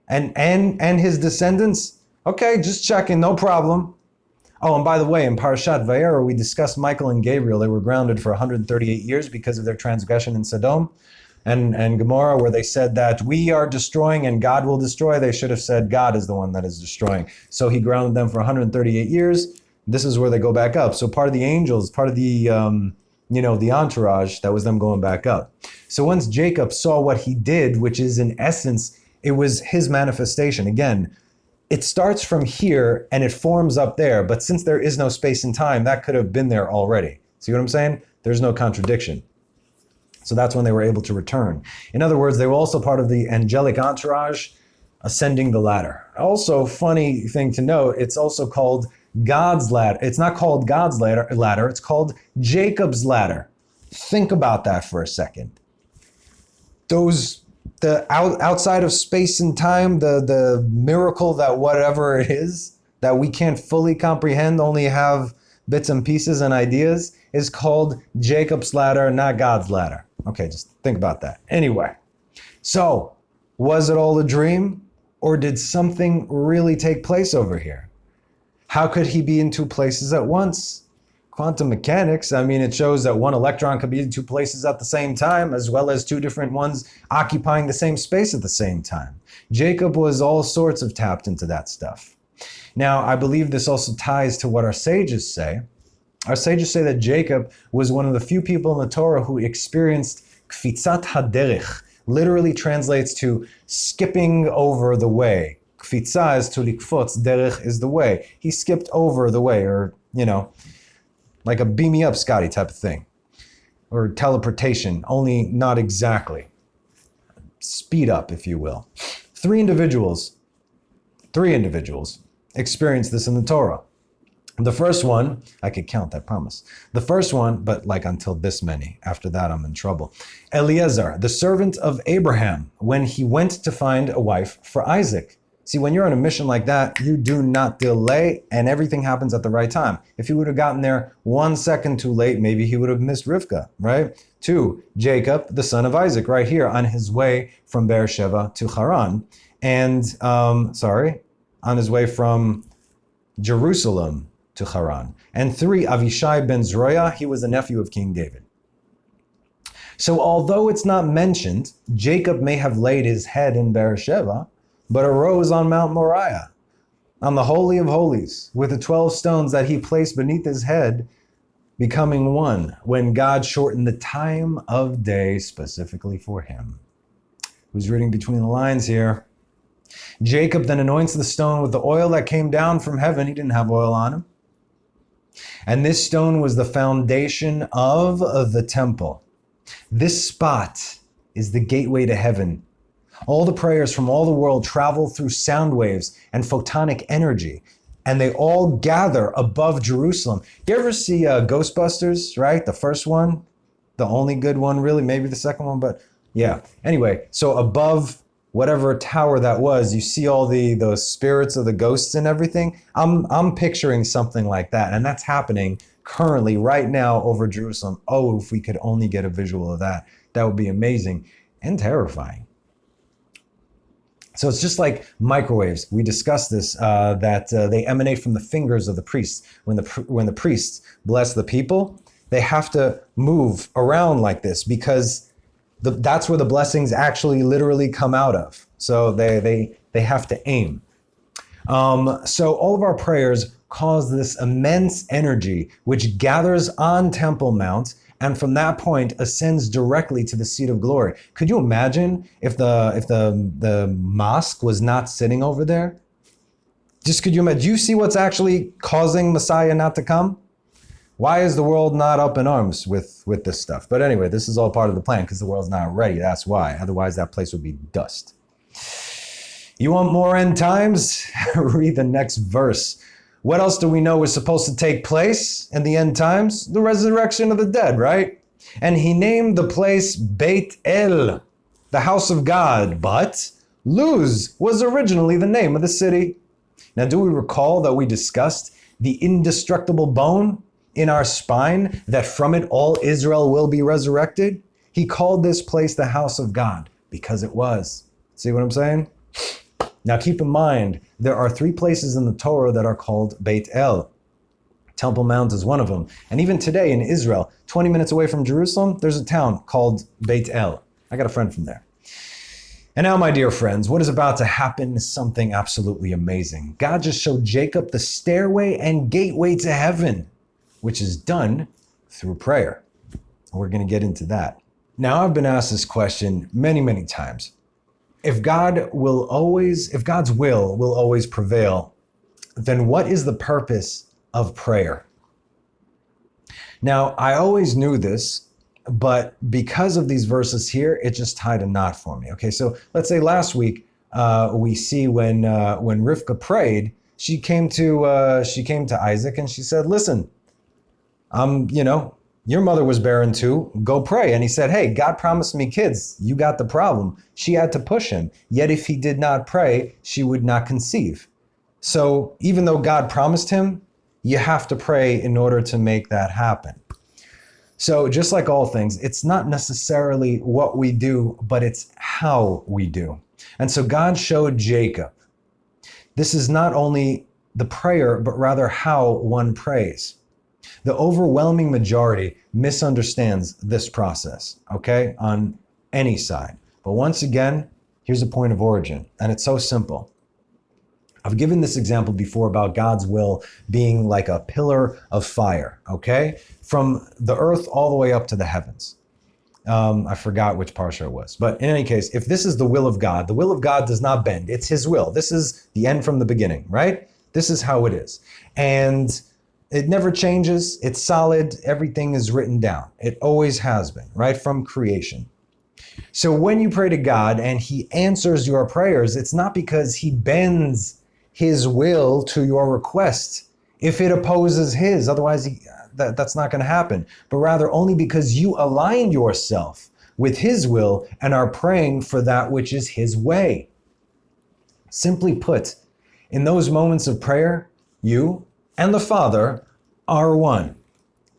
And his descendants? Okay, just checking, no problem. Oh, and by the way, in Parashat Vayetseh, we discussed Michael and Gabriel. They were grounded for 138 years because of their transgression in Sodom and Gomorrah, where they said that we are destroying and God will destroy. They should have said God is the one that is destroying. So he grounded them for 138 years. This is where they go back up. So part of the angels, part of the the entourage, that was them going back up. So once Jacob saw what he did, which is in essence, it was his manifestation. Again, it starts from here and it forms up there. But since there is no space and time, that could have been there already. See what I'm saying? There's no contradiction. So that's when they were able to return. In other words, they were also part of the angelic entourage ascending the ladder. Also, funny thing to note, it's also called God's ladder. It's not called God's ladder. It's called Jacob's ladder. Think about that for a second. Outside of space and time, the miracle that whatever it is that we can't fully comprehend, only have bits and pieces and ideas, is called Jacob's ladder, not God's ladder. Okay, just think about that. Anyway, so was it all a dream, or did something really take place over here? How could he be in two places at once? Quantum mechanics, it shows that one electron could be in two places at the same time, as well as two different ones occupying the same space at the same time. Jacob was all sorts of tapped into that stuff. Now, I believe this also ties to what our sages say. Our sages say that Jacob was one of the few people in the Torah who experienced kfitzat haderech, literally translates to skipping over the way. Kfitza is to likfotz, derech is the way. He skipped over the way, or, like a beam me up, Scotty type of thing. Or teleportation, only not exactly. Speed up, if you will. Three individuals experienced this in the Torah. The first one, I could count, I promise. The first one, but like until this many. After that, I'm in trouble. Eliezer, the servant of Abraham, when he went to find a wife for Isaac. See, when you're on a mission like that, you do not delay, and everything happens at the right time. If he would have gotten there 1 second too late, maybe he would have missed Rivka, right? 2, Jacob, the son of Isaac, right here on his way from Beersheba to Haran. And, on his way from Jerusalem to Haran. And 3, Avishai ben Zeruiah, he was the nephew of King David. So although it's not mentioned, Jacob may have laid his head in Beersheba, but arose on Mount Moriah, on the Holy of Holies, with the 12 stones that he placed beneath his head, becoming one, when God shortened the time of day specifically for him. Who's reading between the lines here? Jacob then anoints the stone with the oil that came down from heaven. He didn't have oil on him. And this stone was the foundation of the temple. This spot is the gateway to heaven. All the prayers from all the world travel through sound waves and photonic energy, and they all gather above Jerusalem. You ever see Ghostbusters, right? The first one, the only good one, really, maybe the second one, but yeah. Anyway, so above whatever tower that was, you see all those spirits of the ghosts and everything. I'm picturing something like that, and that's happening currently right now over Jerusalem. Oh, if we could only get a visual of that, that would be amazing and terrifying. So it's just like microwaves. We discussed this, that they emanate from the fingers of the priests. When the priests bless the people, they have to move around like this because that's where the blessings actually literally come out of. So they have to aim. So all of our prayers cause this immense energy which gathers on Temple Mount, and from that point ascends directly to the seat of glory. Could you imagine if the mosque was not sitting over there? Just could you imagine? Do you see what's actually causing Messiah not to come? Why is the world not up in arms with this stuff? But anyway, this is all part of the plan because the world's not ready. That's why. Otherwise, that place would be dust. You want more end times? Read the next verse. What else do we know is supposed to take place in the end times? The resurrection of the dead, right? And he named the place Beit El, the house of God. But Luz was originally the name of the city. Now, do we recall that we discussed the indestructible bone in our spine, that from it all Israel will be resurrected. He called this place the house of God because it was. See what I'm saying? Now keep in mind, there are 3 places in the Torah that are called Beit El. Temple Mount is one of them. And even today in Israel, 20 minutes away from Jerusalem, there's a town called Beit El. I got a friend from there. And now, my dear friends, what is about to happen is something absolutely amazing. God just showed Jacob the stairway and gateway to heaven, which is done through prayer. We're going to get into that. Now, I've been asked this question many, many times. If God's will will always prevail, then what is the purpose of prayer? Now, I always knew this, but because of these verses here, it just tied a knot for me. Okay, so let's say last week we see when Rivka prayed, she came to Isaac and she said, "Listen, your mother was barren too. Go pray." And he said, "Hey, God promised me kids. You got the problem." She had to push him. Yet if he did not pray, she would not conceive. So even though God promised him, you have to pray in order to make that happen. So just like all things, it's not necessarily what we do, but it's how we do. And so God showed Jacob, this is not only the prayer, but rather how one prays. The overwhelming majority misunderstands this process, okay, on any side. But once again, here's a point of origin, and it's so simple. I've given this example before about God's will being like a pillar of fire, okay? From the earth all the way up to the heavens. I forgot which Parshat it was. But in any case, if this is the will of God does not bend. It's his will. This is the end from the beginning, right? This is how it is. And it never changes. It's solid. Everything is written down. It always has been, right? From creation. So when you pray to God and he answers your prayers, it's not because he bends his will to your request if it opposes his. Otherwise, that's not going to happen. But rather only because you align yourself with his will and are praying for that which is his way. Simply put, in those moments of prayer, you and the Father are one.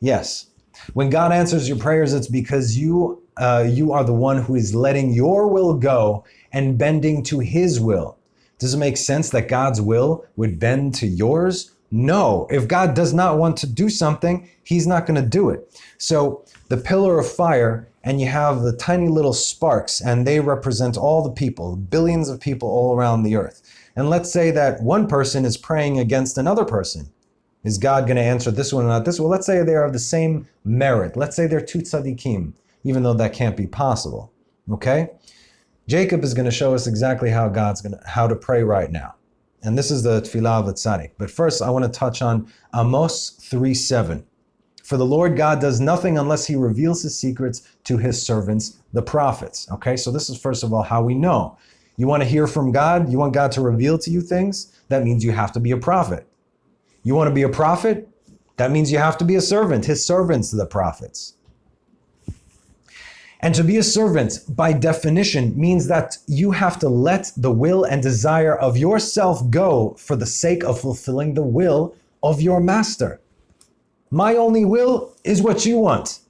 Yes. When God answers your prayers, it's because you are the one who is letting your will go and bending to his will. Does it make sense that God's will would bend to yours? No. If God does not want to do something, he's not going to do it. So the pillar of fire, and you have the tiny little sparks, and they represent all the people, billions of people all around the earth. And let's say that one person is praying against another person. Is God going to answer this one and not this one? Well, let's say they are of the same merit. Let's say they're 2 tzaddikim, even though that can't be possible. Okay? Jacob is going to show us exactly how to pray right now. And this is the tefillah of a tzaddik. But first, I want to touch on Amos 3:7. For the Lord God does nothing unless he reveals his secrets to his servants, the prophets. Okay, so this is first of all how we know. You want to hear from God? You want God to reveal to you things? That means you have to be a prophet. You want to be a prophet? That means you have to be a servant, his servants, the prophets. And to be a servant, by definition, means that you have to let the will and desire of yourself go for the sake of fulfilling the will of your master. My only will is what you want.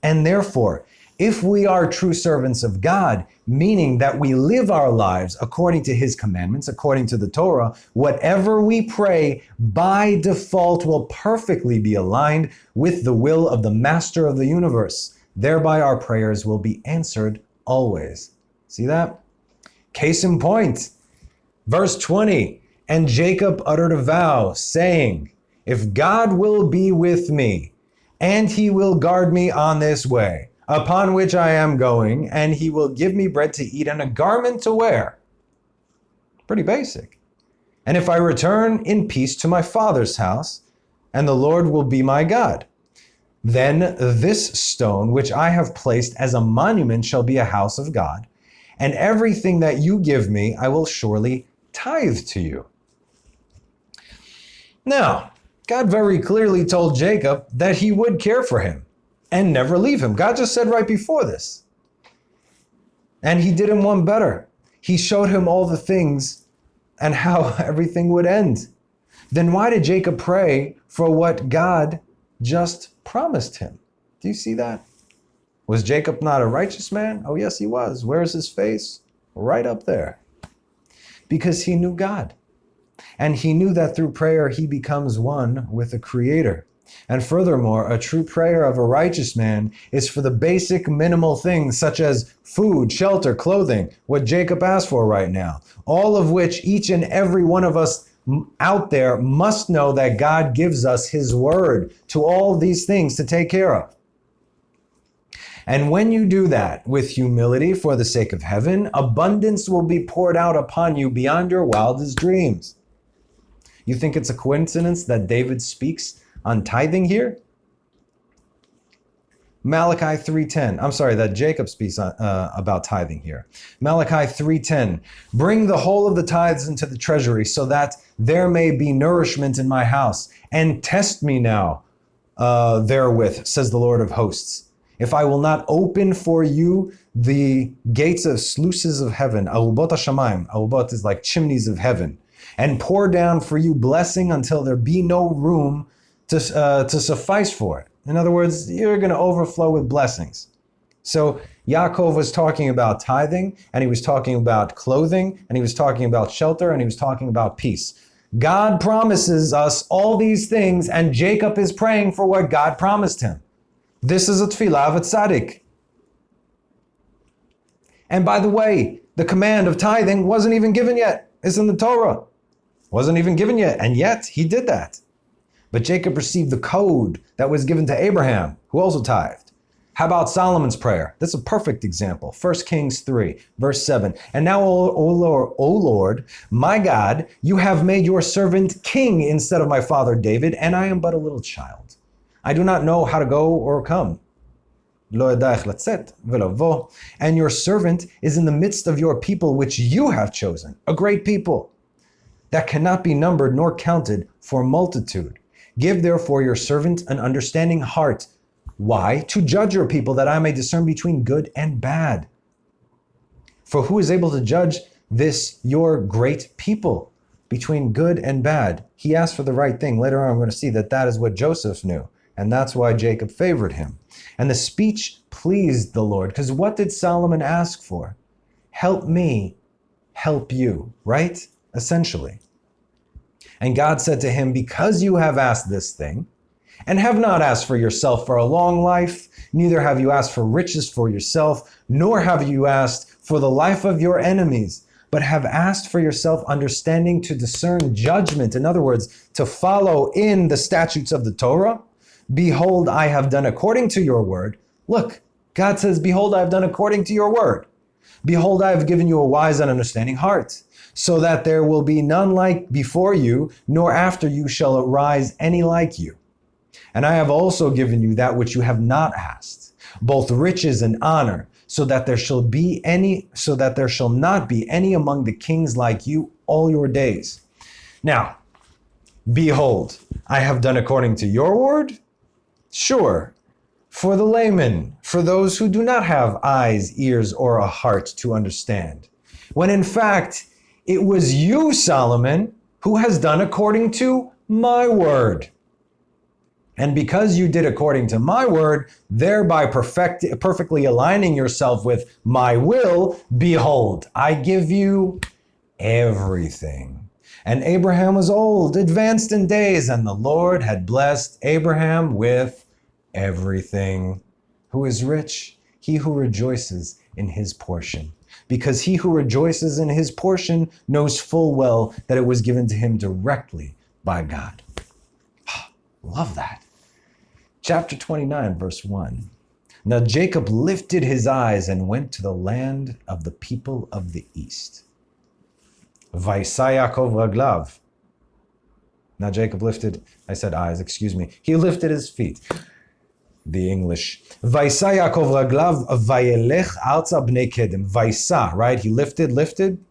And therefore, if we are true servants of God, meaning that we live our lives according to his commandments, according to the Torah, whatever we pray by default will perfectly be aligned with the will of the master of the universe. Thereby our prayers will be answered always. See that? Case in point, verse 20, and Jacob uttered a vow, saying, if God will be with me, and he will guard me on this way, upon which I am going, and he will give me bread to eat and a garment to wear. Pretty basic. And if I return in peace to my father's house, and the Lord will be my God, then this stone which I have placed as a monument shall be a house of God, and everything that you give me I will surely tithe to you. Now, God very clearly told Jacob that he would care for him and never leave him. God just said right before this. And he did him one better. He showed him all the things and how everything would end. then why did Jacob pray for what God just promised him? Do you see that? Was Jacob not a righteous man? Oh, yes, he was. Where's his face? Right up there. Because he knew God. And he knew that through prayer, he becomes one with the Creator. And furthermore, a true prayer of a righteous man is for the basic minimal things such as food, shelter, clothing, what Jacob asked for right now, all of which each and every one of us out there must know that God gives us his word to all these things to take care of. And when you do that with humility for the sake of heaven, abundance will be poured out upon you beyond your wildest dreams. You think it's a coincidence that David speaks on tithing here? Malachi 3:10. I'm sorry, that Jacob speaks about tithing here. Malachi 3:10. Bring the whole of the tithes into the treasury so that there may be nourishment in my house. And test me now therewith, says the Lord of hosts. If I will not open for you the gates of sluices of heaven, arubot hashamayim, arubot is like chimneys of heaven, and pour down for you blessing until there be no room to suffice for it. In other words, you're going to overflow with blessings. So Yaakov was talking about tithing, and he was talking about clothing, and he was talking about shelter, and he was talking about peace. God promises us all these things, and Jacob is praying for what God promised him. This is a tefillah of a tzaddik. And by the way, the command of tithing wasn't even given yet. It's in the Torah. Wasn't even given yet, and yet he did that. But Jacob received the code that was given to Abraham, who also tithed. How about Solomon's prayer? That's a perfect example. 1 Kings 3, verse 7. And now, O Lord, my God, you have made your servant king instead of my father David, and I am but a little child. I do not know how to go or come. And your servant is in the midst of your people, which you have chosen, a great people that cannot be numbered nor counted for multitude. Give therefore your servant an understanding heart. Why? To judge your people, that I may discern between good and bad. For who is able to judge this your great people between good and bad? He asked for the right thing. Later on, I'm going to see that that is what Joseph knew. And that's why Jacob favored him. And the speech pleased the Lord. Because what did Solomon ask for? Help me, help you, right? Essentially. And God said to him, because you have asked this thing, and have not asked for yourself for a long life, neither have you asked for riches for yourself, nor have you asked for the life of your enemies, but have asked for yourself understanding to discern judgment. In other words, to follow in the statutes of the Torah. Behold, I have done according to your word. Look, God says, behold, I have done according to your word. Behold, I have given you a wise and understanding heart, so that there will be none like before you, nor after you shall arise any like you. And I have also given you that which you have not asked, both riches and honor, so that there shall not be any among the kings like you all your days. Now, behold, I have done according to your word? Sure, for the layman, for those who do not have eyes, ears, or a heart to understand. When in fact, it was you, Solomon, who has done according to my word. And because you did according to my word, thereby perfectly aligning yourself with my will, behold, I give you everything. And Abraham was old, advanced in days, and the Lord had blessed Abraham with everything. Who is rich? He who rejoices in his portion. Because he who rejoices in his portion knows full well that it was given to him directly by God. Love that. Chapter 29, verse 1. Now Jacob lifted his eyes and went to the land of the people of the east. Vaysa Yaakov raglav. Now Jacob lifted, I said eyes, excuse me. He lifted his feet. The English. Vaysa Yaakov raglav vayelech arza bnei kedem. Vaysa, right? He lifted.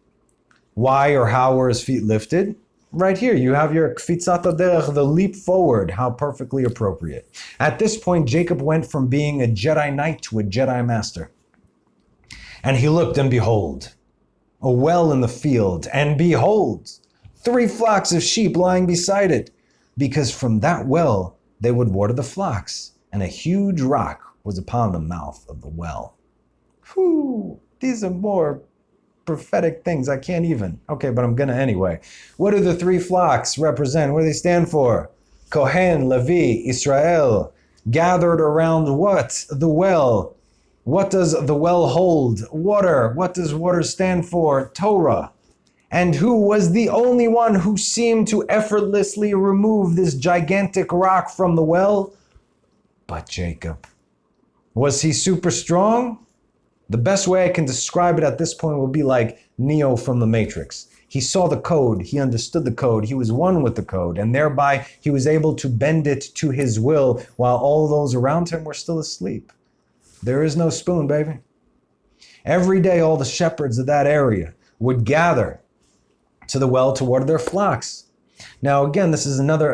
Why or how were his feet lifted? Right here, you have your kfitzat haderech, the leap forward. How perfectly appropriate. At this point, Jacob went from being a Jedi Knight to a Jedi Master. And he looked, and behold, a well in the field, and behold, 3 flocks of sheep lying beside it, because from that well they would water the flocks, and a huge rock was upon the mouth of the well. Whew, these are more prophetic things. I can't even. Okay, but I'm gonna anyway. What do the 3 flocks represent? What do they stand for? Kohen, Levi, Israel, gathered around what? The well. What does the well hold? Water. What does water stand for? Torah. And who was the only one who seemed to effortlessly remove this gigantic rock from the well? But Jacob. Was he super strong? The best way I can describe it at this point will be like Neo from the Matrix. He saw the code, he understood the code, he was one with the code, and thereby he was able to bend it to his will while all those around him were still asleep. There is no spoon, baby. Every day all the shepherds of that area would gather to the well to water their flocks. Now again, this is another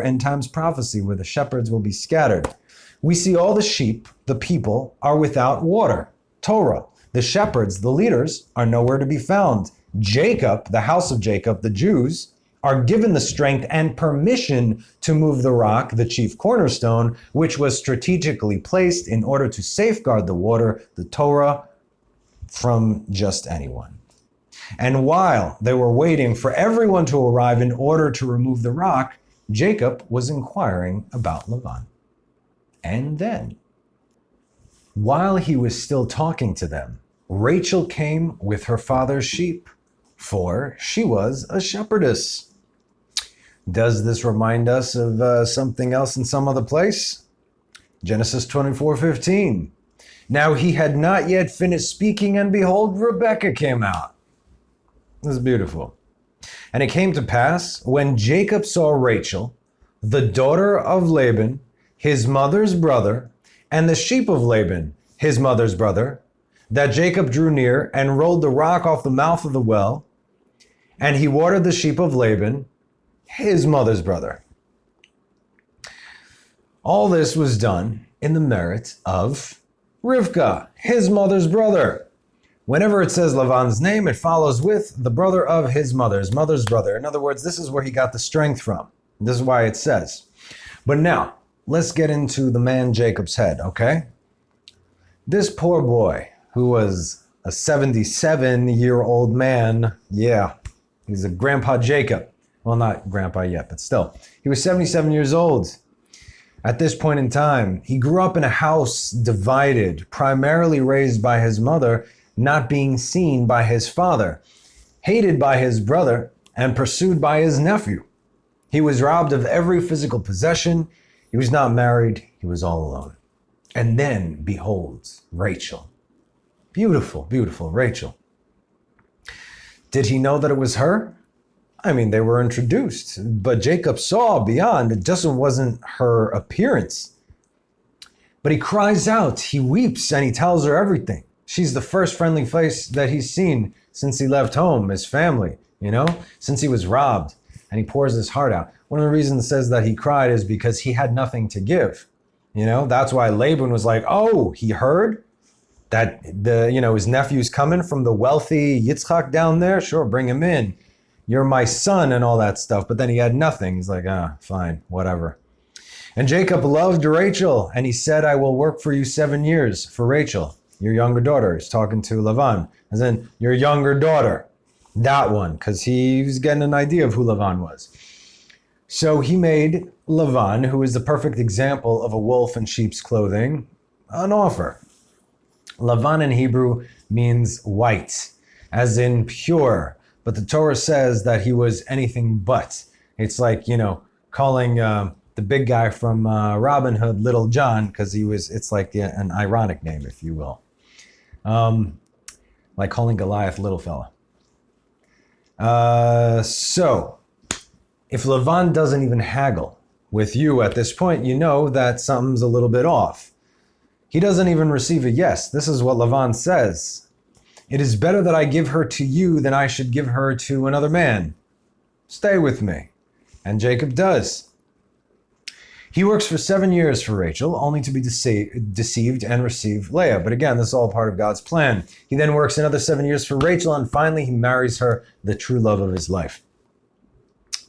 end times prophecy where the shepherds will be scattered. We see all the sheep, the people, are without water, Torah. The shepherds, the leaders, are nowhere to be found. Jacob, the house of Jacob, the Jews, are given the strength and permission to move the rock, the chief cornerstone, which was strategically placed in order to safeguard the water, the Torah, from just anyone. And while they were waiting for everyone to arrive in order to remove the rock, Jacob was inquiring about Laban. And then, while he was still talking to them, Rachel came with her father's sheep, for she was a shepherdess. Does this remind us of something else in some other place? Genesis 24:15. Now he had not yet finished speaking, and behold, Rebekah came out. This is beautiful. And it came to pass, when Jacob saw Rachel, the daughter of Laban, his mother's brother, and the sheep of Laban, his mother's brother, that Jacob drew near and rolled the rock off the mouth of the well, and he watered the sheep of Laban, his mother's brother. All this was done in the merit of Rivkah, his mother's brother. Whenever it says Laban's name, it follows with the brother of his mother's brother. In other words, this is where he got the strength from. This is why it says. But now, let's get into the man Jacob's head, okay? This poor boy, who was a 77-year-old man, yeah, he's a Grandpa Jacob. Well, not Grandpa yet, but still. He was 77 years old. At this point in time, he grew up in a house divided, primarily raised by his mother, not being seen by his father, hated by his brother, and pursued by his nephew. He was robbed of every physical possession. He was not married. He was all alone. And then, behold, Rachel. Beautiful, beautiful Rachel. Did he know that it was her? I mean, they were introduced, but Jacob saw beyond. It just wasn't her appearance. But he cries out, he weeps, and he tells her everything. She's the first friendly face that he's seen since he left home, his family, since he was robbed, and he pours his heart out. One of the reasons it says that he cried is because he had nothing to give. That's why Laban was like, oh, he heard that his nephew's coming from the wealthy Yitzchak down there. Sure, bring him in. You're my son and all that stuff. But then he had nothing. He's like, fine, whatever. And Jacob loved Rachel, and he said, I will work for you 7 years for Rachel, your younger daughter. He's talking to Laban. As in, your younger daughter, that one, because he was getting an idea of who Laban was. So he made Laban, who is the perfect example of a wolf in sheep's clothing, an offer. Laban in Hebrew means white, as in pure. But the Torah says that he was anything but. It's like, calling the big guy from Robin Hood Little John, because it's like an ironic name, if you will. Like calling Goliath little fella. So, if Laban doesn't even haggle with you at this point, you know that something's a little bit off. He doesn't even receive a yes. This is what Laban says. It is better that I give her to you than I should give her to another man. Stay with me. And Jacob does. He works for 7 years for Rachel, only to be deceived and receive Leah. But again, this is all part of God's plan. He then works another 7 years for Rachel, and finally he marries her, the true love of his life.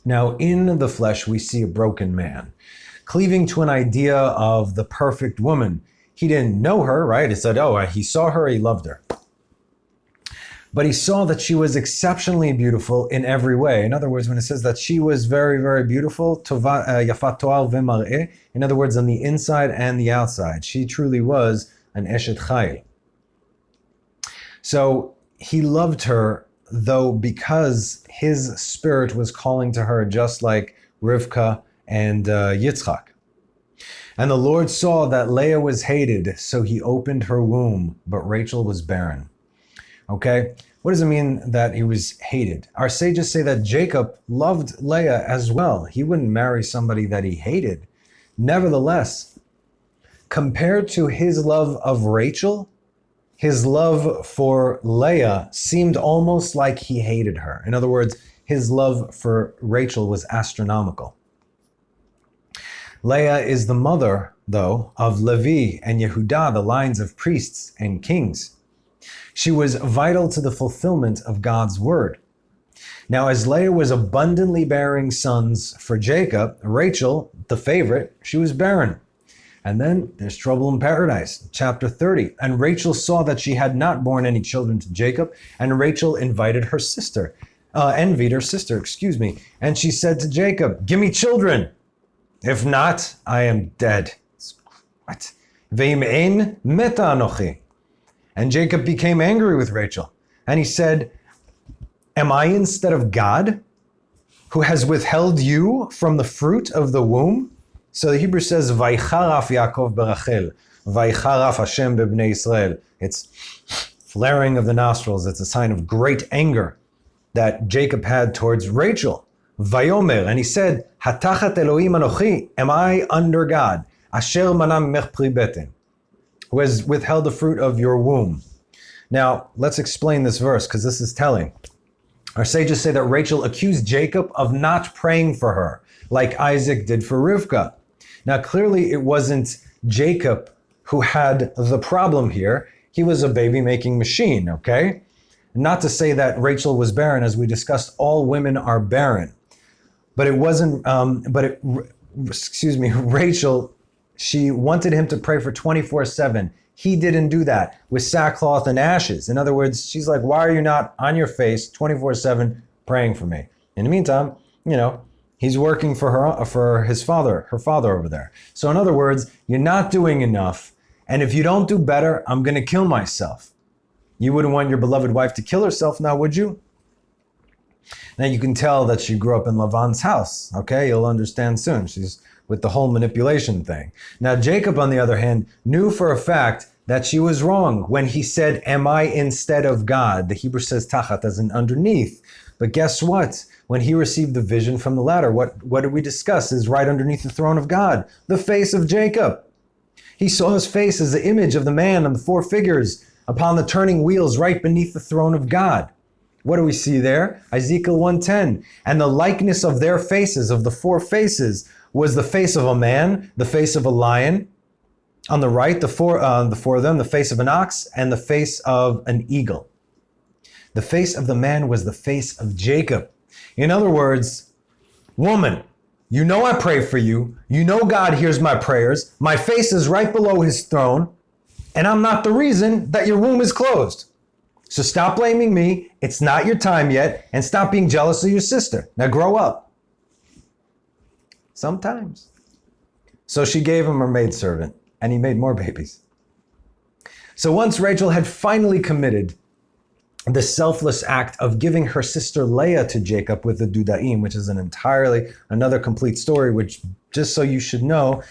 Now, in the flesh, we see a broken man, cleaving to an idea of the perfect woman. He didn't know her, right? He said, he saw her, he loved her. But he saw that she was exceptionally beautiful in every way. In other words, when it says that she was very, very beautiful, yafat toar ve'mar'eh, in other words, on the inside and the outside, she truly was an eshet chayil. So he loved her, though, because his spirit was calling to her, just like Rivka and Yitzchak. And the Lord saw that Leah was hated, so he opened her womb, but Rachel was barren. Okay, what does it mean that he was hated? Our sages say that Jacob loved Leah as well. He wouldn't marry somebody that he hated. Nevertheless, compared to his love of Rachel, his love for Leah seemed almost like he hated her. In other words, his love for Rachel was astronomical. Leah is the mother, though, of Levi and Yehudah, the lines of priests and kings. She was vital to the fulfillment of God's word. Now, as Leah was abundantly bearing sons for Jacob, Rachel, the favorite, she was barren. And then there's trouble in paradise, chapter 30. And Rachel saw that she had not borne any children to Jacob, and Rachel envied her sister. And she said to Jacob, "Give me children. If not, I am dead." What? Ve'im ein meta anochi. And Jacob became angry with Rachel. And he said, "Am I instead of God, who has withheld you from the fruit of the womb?" So the Hebrew says, "Vaycharaf Yaakov berachel, vaycharaf Hashem bebnei Israel." It's flaring of the nostrils. It's a sign of great anger that Jacob had towards Rachel. Vayomer, and he said, "Hatachat Elohim anochi, am I under God? Asher manam mech pri beten, who has withheld the fruit of your womb." Now, let's explain this verse, because this is telling. Our sages say that Rachel accused Jacob of not praying for her, like Isaac did for Rivka. Now, clearly it wasn't Jacob who had the problem here. He was a baby-making machine, okay? Not to say that Rachel was barren. As we discussed, all women are barren. But it wasn't, Rachel, she wanted him to pray for 24/7. He didn't do that with sackcloth and ashes. In other words, she's like, "Why are you not on your face 24/7 praying for me?" In the meantime, he's working for her father over there. So in other words, you're not doing enough. And if you don't do better, I'm going to kill myself. You wouldn't want your beloved wife to kill herself now, would you? Now you can tell that she grew up in Laban's house. Okay, you'll understand soon. She's with the whole manipulation thing. Now Jacob, on the other hand, knew for a fact that she was wrong when he said, "Am I instead of God?" The Hebrew says tachat as in underneath. But guess what? When he received the vision from the ladder, what did we discuss is right underneath the throne of God, the face of Jacob. He saw his face as the image of the man on the four figures upon the turning wheels right beneath the throne of God. What do we see there? Ezekiel 1:10. And the likeness of their faces, of the four faces, was the face of a man, the face of a lion. On the right, the four of them, the face of an ox and the face of an eagle. The face of the man was the face of Jacob. In other words, woman, you know I pray for you. You know God hears my prayers. My face is right below his throne. And I'm not the reason that your womb is closed. So stop blaming me. It's not your time yet. And stop being jealous of your sister. Now grow up. Sometimes. So she gave him her maidservant, and he made more babies. So once Rachel had finally committed the selfless act of giving her sister Leah to Jacob with the Dudaim, which is another complete story, which, just so you should know,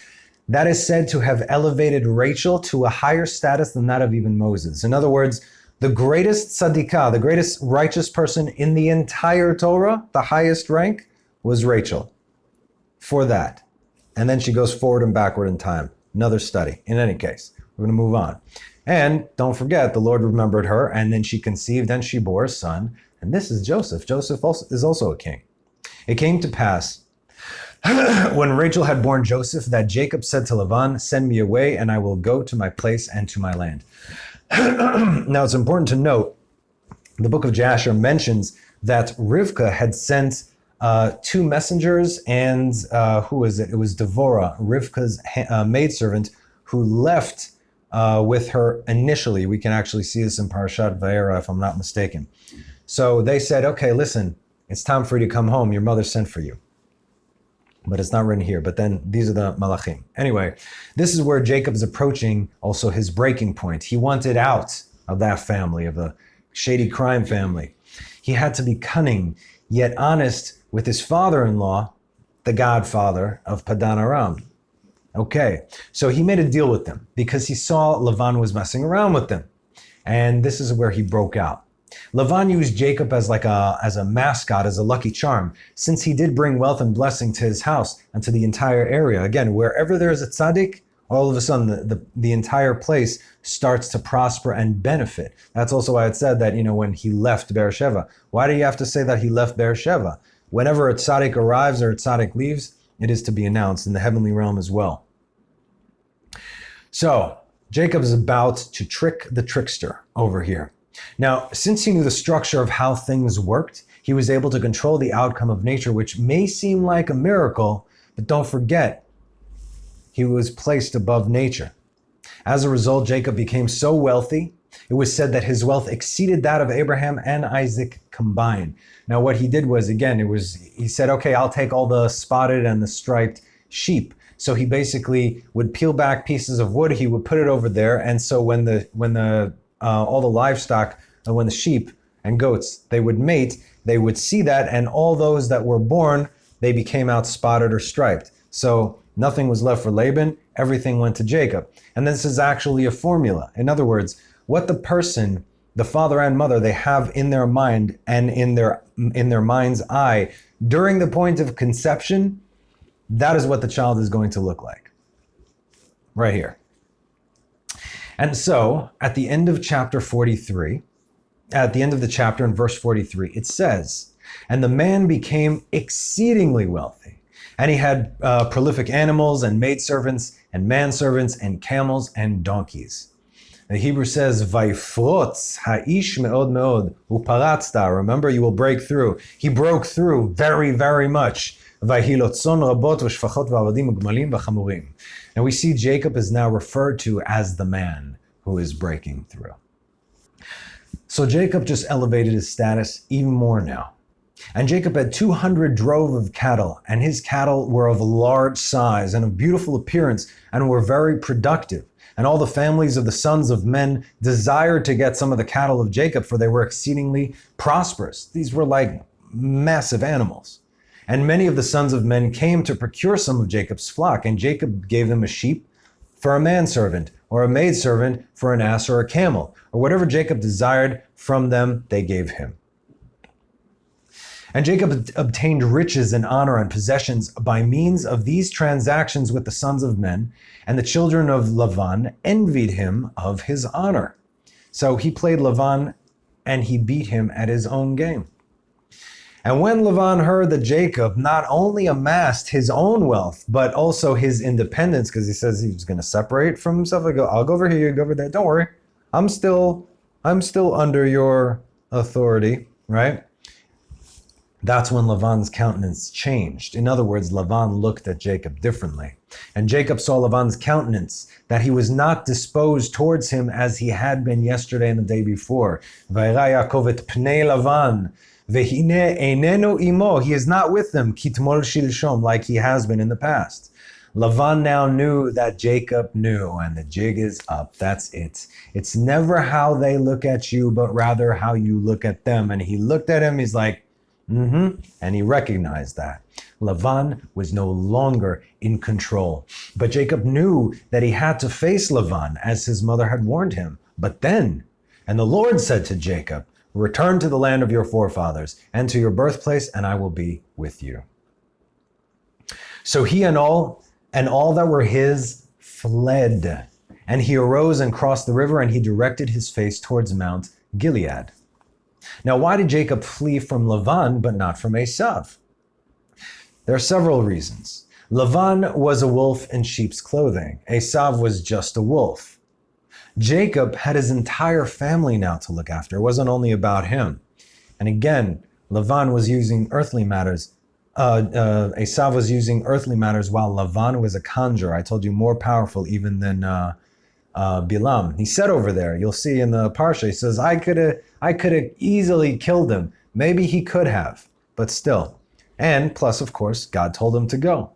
that is said to have elevated Rachel to a higher status than that of even Moses. In other words, the greatest tzadikah, the greatest righteous person in the entire Torah, the highest rank, was Rachel. For that. And then she goes forward and backward in time. Another study. In any case, we're going to move on. And don't forget, the Lord remembered her, and then she conceived and she bore a son. And this is Joseph. Joseph is also a king. It came to pass when Rachel had borne Joseph that Jacob said to Laban, "Send me away and I will go to my place and to my land." Now it's important to note, the book of Jasher mentions that Rivka had sent two messengers and who was it? It was Devorah, Rivka's maidservant, who left with her initially. We can actually see this in Parashat Vayera, if I'm not mistaken. So they said, okay, listen, it's time for you to come home. Your mother sent for you. But it's not written here. But then these are the malachim. Anyway, this is where Jacob's approaching also his breaking point. He wanted out of that family, of the shady crime family. He had to be cunning, yet honest with his father-in-law, the godfather of Padan Aram. Okay, so he made a deal with them because he saw Laban was messing around with them. And this is where he broke out. Laban used Jacob as a mascot, as a lucky charm, since he did bring wealth and blessing to his house and to the entire area. Again, wherever there is a tzaddik, all of a sudden the entire place starts to prosper and benefit. That's also why it said that, when he left Beersheba. Why do you have to say that he left Beersheba? Whenever a tzaddik arrives or a tzaddik leaves, it is to be announced in the heavenly realm as well. So, Jacob is about to trick the trickster over here. Now, since he knew the structure of how things worked, he was able to control the outcome of nature, which may seem like a miracle, but don't forget, he was placed above nature. As a result, Jacob became so wealthy, it was said that his wealth exceeded that of Abraham and Isaac combined. Now, what he did was, he said, okay, I'll take all the spotted and the striped sheep. So he basically would peel back pieces of wood, he would put it over there, and so when all the livestock, when the sheep and goats, they would mate, they would see that, and all those that were born, they became out spotted or striped. So nothing was left for Laban, everything went to Jacob. And this is actually a formula. In other words, what the person, the father and mother, they have in their mind and in their mind's eye during the point of conception, that is what the child is going to look like. Right here. And so, at the end of chapter 43, at the end of the chapter in verse 43, it says, "And the man became exceedingly wealthy, and he had prolific animals and maidservants and manservants and camels and donkeys." The Hebrew says, "Vayfrotz ha'ish me'od me'od uparatzta." Remember, you will break through. He broke through very, very much. "Vahilotzon rabot v'shfachot v'avadim u'gmalim v'chamurim." And we see Jacob is now referred to as the man who is breaking through. So Jacob just elevated his status even more now. And Jacob had 200 drove of cattle, and his cattle were of large size and of beautiful appearance and were very productive. And all the families of the sons of men desired to get some of the cattle of Jacob, for they were exceedingly prosperous. These were like massive animals. And many of the sons of men came to procure some of Jacob's flock, and Jacob gave them a sheep for a manservant, or a maidservant for an ass or a camel, or whatever Jacob desired from them, they gave him. And Jacob obtained riches and honor and possessions by means of these transactions with the sons of men, and the children of Laban envied him of his honor. So he played Laban, and he beat him at his own game. And when Laban heard that Jacob not only amassed his own wealth, but also his independence, because he says he was going to separate from himself, I'll go over here, you go over there. Don't worry, I'm still under your authority, right? That's when Laban's countenance changed. In other words, Laban looked at Jacob differently. And Jacob saw Laban's countenance, that he was not disposed towards him as he had been yesterday and the day before. Vayera Yaakov et pnei Lavan, vehine einenu imo. He is not with them, kitmol shilshom, like he has been in the past. Laban now knew that Jacob knew, and the jig is up. That's it. It's never how they look at you, but rather how you look at them. And he looked at him, he's like, and he recognized that. Laban was no longer in control. But Jacob knew that he had to face Laban as his mother had warned him. But then, and the Lord said to Jacob, "Return to the land of your forefathers and to your birthplace, and I will be with you." So he and all that were his fled. And he arose and crossed the river, and he directed his face towards Mount Gilead. Now, why did Jacob flee from Laban but not from Esau? There are several reasons. Laban was a wolf in sheep's clothing. Esau was just a wolf. Jacob had his entire family now to look after. It wasn't only about him. And again, Laban was using earthly matters Esau was using earthly matters while Laban was a conjurer. I told you, more powerful even than Bilam. He said over there, you'll see in the Parsha, he says, I could have easily killed him. Maybe he could have, but still. And plus, of course, God told him to go.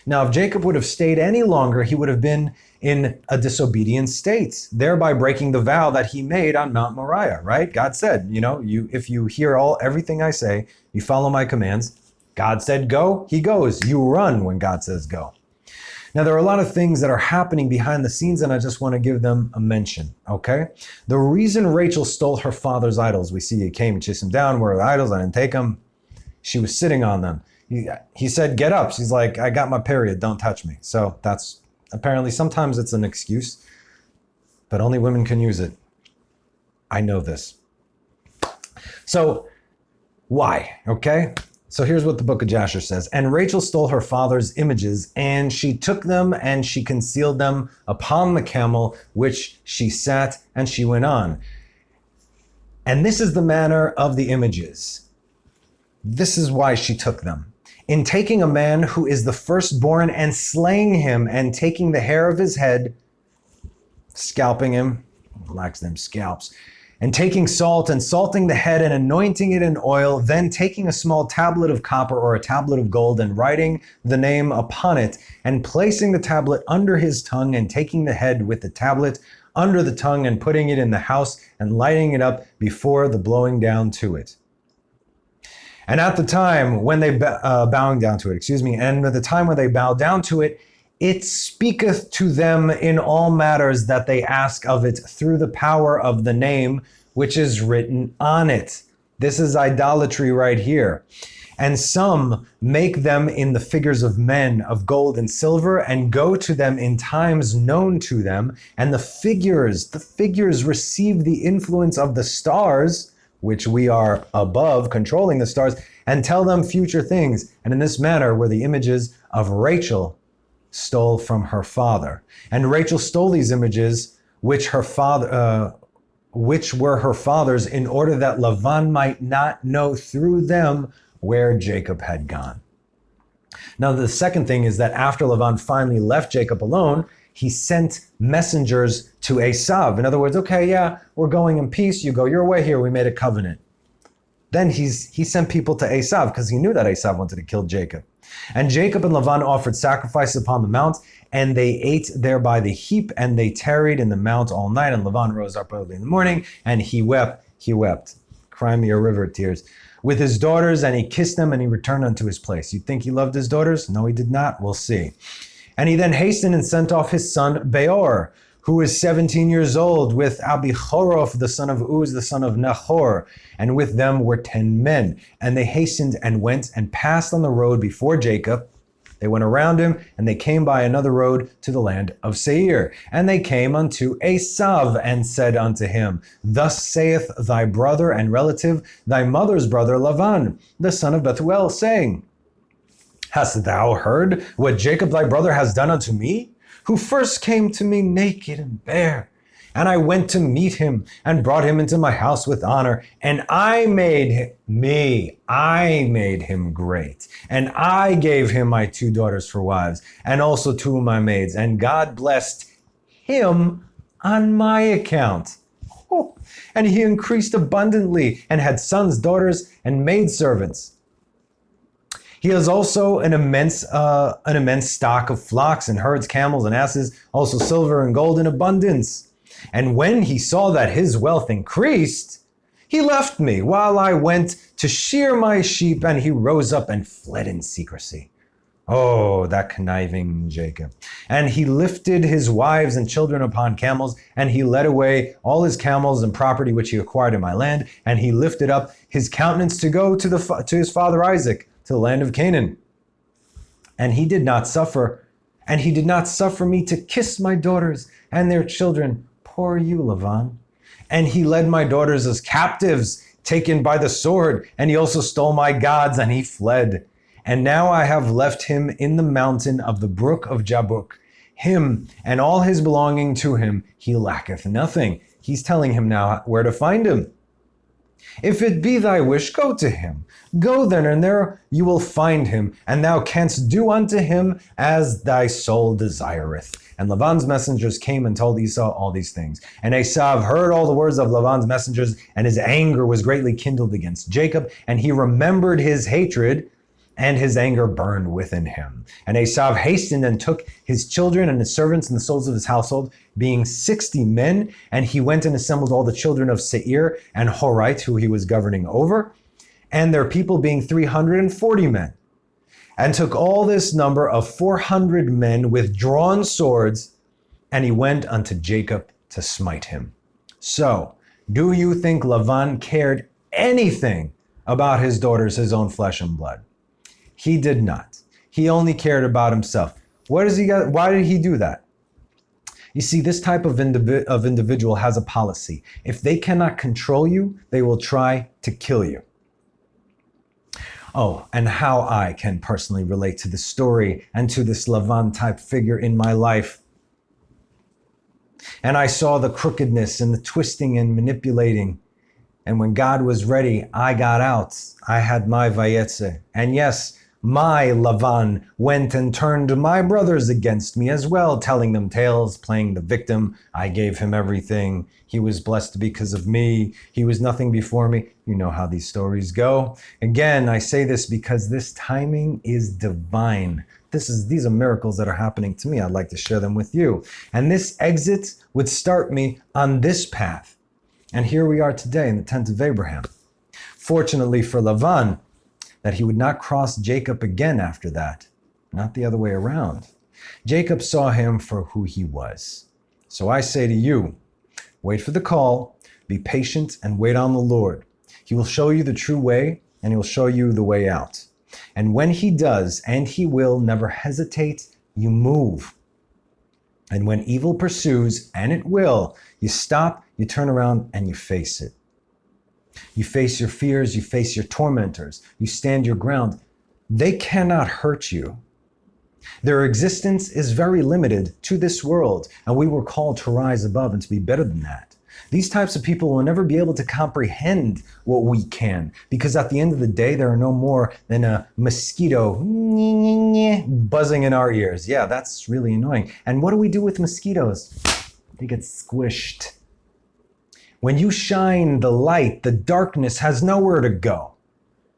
Now, if Jacob would have stayed any longer, he would have been in a disobedient state, thereby breaking the vow that he made on Mount Moriah, right? God said, if you hear everything I say, you follow my commands. God said go, he goes. You run when God says go. Now, there are a lot of things that are happening behind the scenes, and I just want to give them a mention, okay? The reason Rachel stole her father's idols, we see he came and chased him down. Where are the idols? I didn't take them. She was sitting on them. He said, get up. She's like, I got my period. Don't touch me. So that's apparently, sometimes it's an excuse, but only women can use it. I know this. So why, okay? So here's what the book of Jasher says. And Rachel stole her father's images, and she took them and she concealed them upon the camel, which she sat, and she went on. And this is the manner of the images. This is why she took them. In taking a man who is the firstborn and slaying him, and taking the hair of his head, scalping him, lacks them scalps, and taking salt and salting the head and anointing it in oil, then taking a small tablet of copper or a tablet of gold and writing the name upon it, and placing the tablet under his tongue, and taking the head with the tablet under the tongue, and putting it in the house and lighting it up before the blowing down to it. And at the time when they bowing down to it, and at the time when they bow down to it, it speaketh to them in all matters that they ask of it through the power of the name which is written on it. This is idolatry right here. And some make them in the figures of men of gold and silver, and go to them in times known to them. And the figures receive the influence of the stars, which we are above, controlling the stars, and tell them future things. And in this manner were the images of Rachel stole from her father. And Rachel stole these images, which were her father's, in order that Laban might not know through them where Jacob had gone. Now, the second thing is that after Laban finally left Jacob alone, he sent messengers to Esau. In other words, okay, yeah, we're going in peace. You go your way, here, we made a covenant. Then he sent people to Esau because he knew that Esau wanted to kill Jacob. And Jacob and Laban offered sacrifice upon the mount, and they ate there by the heap, and they tarried in the mount all night. And Laban rose up early in the morning, and he wept. Cry me a river of tears. With his daughters, and he kissed them, and he returned unto his place. You think he loved his daughters? No, he did not. We'll see. And he then hastened and sent off his son Beor, who was 17 years old, with Abichorof, the son of Uz, the son of Nahor. And with them were 10 men. And they hastened and went and passed on the road before Jacob. They went around him, and they came by another road to the land of Seir. And they came unto Esau, and said unto him, Thus saith thy brother and relative, thy mother's brother Laban, the son of Bethuel, saying, Hast thou heard what Jacob thy brother has done unto me? Who first came to me naked and bare. And I went to meet him and brought him into my house with honor. And I made him great. And I gave him my 2 daughters for wives, and also 2 of my maids. And God blessed him on my account. Oh, and he increased abundantly and had sons, daughters, and maidservants. He has also an immense stock of flocks and herds, camels and asses, also silver and gold in abundance. And when he saw that his wealth increased, he left me while I went to shear my sheep, and he rose up and fled in secrecy. Oh, that conniving Jacob. And he lifted his wives and children upon camels, and he led away all his camels and property which he acquired in my land, and he lifted up his countenance to go to his father Isaac, to the land of Canaan. And he did not suffer me to kiss my daughters and their children. Poor you, Laban. And he led my daughters as captives, taken by the sword, and he also stole my gods, and he fled. And now I have left him in the mountain of the brook of Jabbok, him and all his belonging to him. He lacketh nothing. He's telling him now where to find him. If it be thy wish, go to him. Go then, and there you will find him, and thou canst do unto him as thy soul desireth. And Laban's messengers came and told Esau all these things. And Esau heard all the words of Laban's messengers, and his anger was greatly kindled against Jacob, and he remembered his hatred, and his anger burned within him. And Esau hastened and took his children and his servants and the souls of his household, being 60 men, and he went and assembled all the children of Seir and Horite, who he was governing over, and their people being 340 men, and took all this number of 400 men with drawn swords, and he went unto Jacob to smite him. So, do you think Laban cared anything about his daughters, his own flesh and blood? He did not. He only cared about himself. What does he got? Why did he do that? You see, this type of individual has a policy. If they cannot control you, they will try to kill you. Oh, and how I can personally relate to this story and to this Laban type figure in my life. And I saw the crookedness and the twisting and manipulating. And when God was ready, I got out. I had my Vayetseh. And yes, my Laban went and turned my brothers against me as well, telling them tales, playing the victim. I gave him everything. He was blessed because of me. He was nothing before me. You know how these stories go. Again, I say this because this timing is divine. These are miracles that are happening to me. I'd like to share them with you. And this exit would start me on this path. And here we are today in the tent of Abraham. Fortunately for Laban, that he would not cross Jacob again after that, not the other way around. Jacob saw him for who he was. So I say to you, wait for the call, be patient, and wait on the Lord. He will show you the true way, and he will show you the way out. And when he does, and he will, never hesitate, you move. And when evil pursues, and it will, you stop, you turn around, and you face it. You face your fears, you face your tormentors, you stand your ground. They cannot hurt you. Their existence is very limited to this world, and we were called to rise above and to be better than that. These types of people will never be able to comprehend what we can, because at the end of the day, there are no more than a mosquito buzzing in our ears. Yeah, that's really annoying. And what do we do with mosquitoes? They get squished. When you shine the light, the darkness has nowhere to go.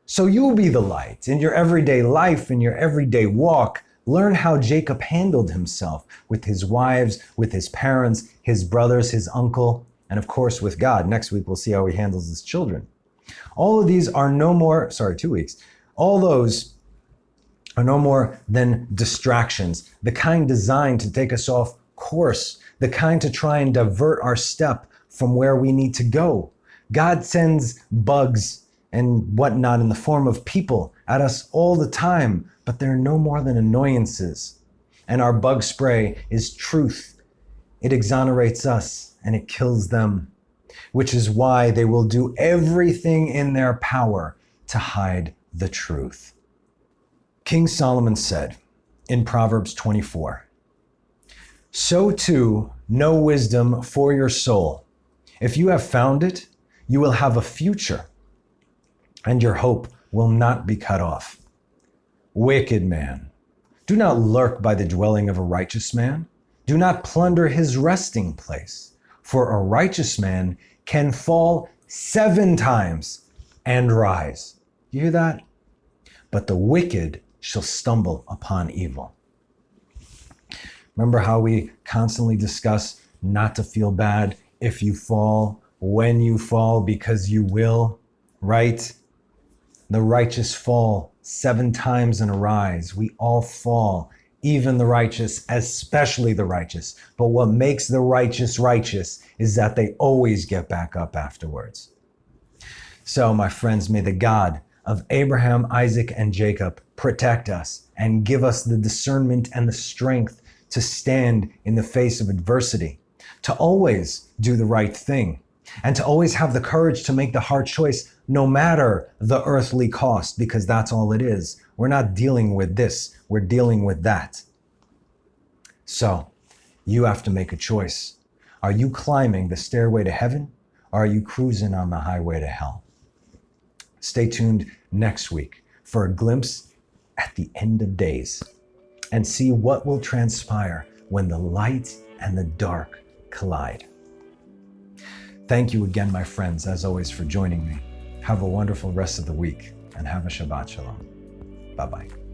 So you'll be the light in your everyday life, in your everyday walk. Learn how Jacob handled himself with his wives, with his parents, his brothers, his uncle, and of course with God. Next week, we'll see how he handles his children. All of these are no more, 2 weeks. All those are no more than distractions, the kind designed to take us off course, the kind to try and divert our step from where we need to go. God sends bugs and whatnot in the form of people at us all the time, but they're no more than annoyances. And our bug spray is truth. It exonerates us and it kills them, which is why they will do everything in their power to hide the truth. King Solomon said in Proverbs 24, "So too, know wisdom for your soul. If you have found it, you will have a future, and your hope will not be cut off. Wicked man, do not lurk by the dwelling of a righteous man. Do not plunder his resting place, for a righteous man can fall 7 times and rise." You hear that? But the wicked shall stumble upon evil. Remember how we constantly discuss not to feel bad if you fall, when you fall, because you will, right? The righteous fall 7 times and arise. We all fall, even the righteous, especially the righteous. But what makes the righteous righteous is that they always get back up afterwards. So, my friends, may the God of Abraham, Isaac, and Jacob protect us and give us the discernment and the strength to stand in the face of adversity, to always do the right thing, and to always have the courage to make the hard choice no matter the earthly cost, because that's all it is. We're not dealing with this, we're dealing with that. So, you have to make a choice. Are you climbing the stairway to heaven, or are you cruising on the highway to hell? Stay tuned next week for a glimpse at the end of days and see what will transpire when the light and the dark collide. Thank you again, my friends, as always, for joining me. Have a wonderful rest of the week and have a Shabbat Shalom. Bye-bye.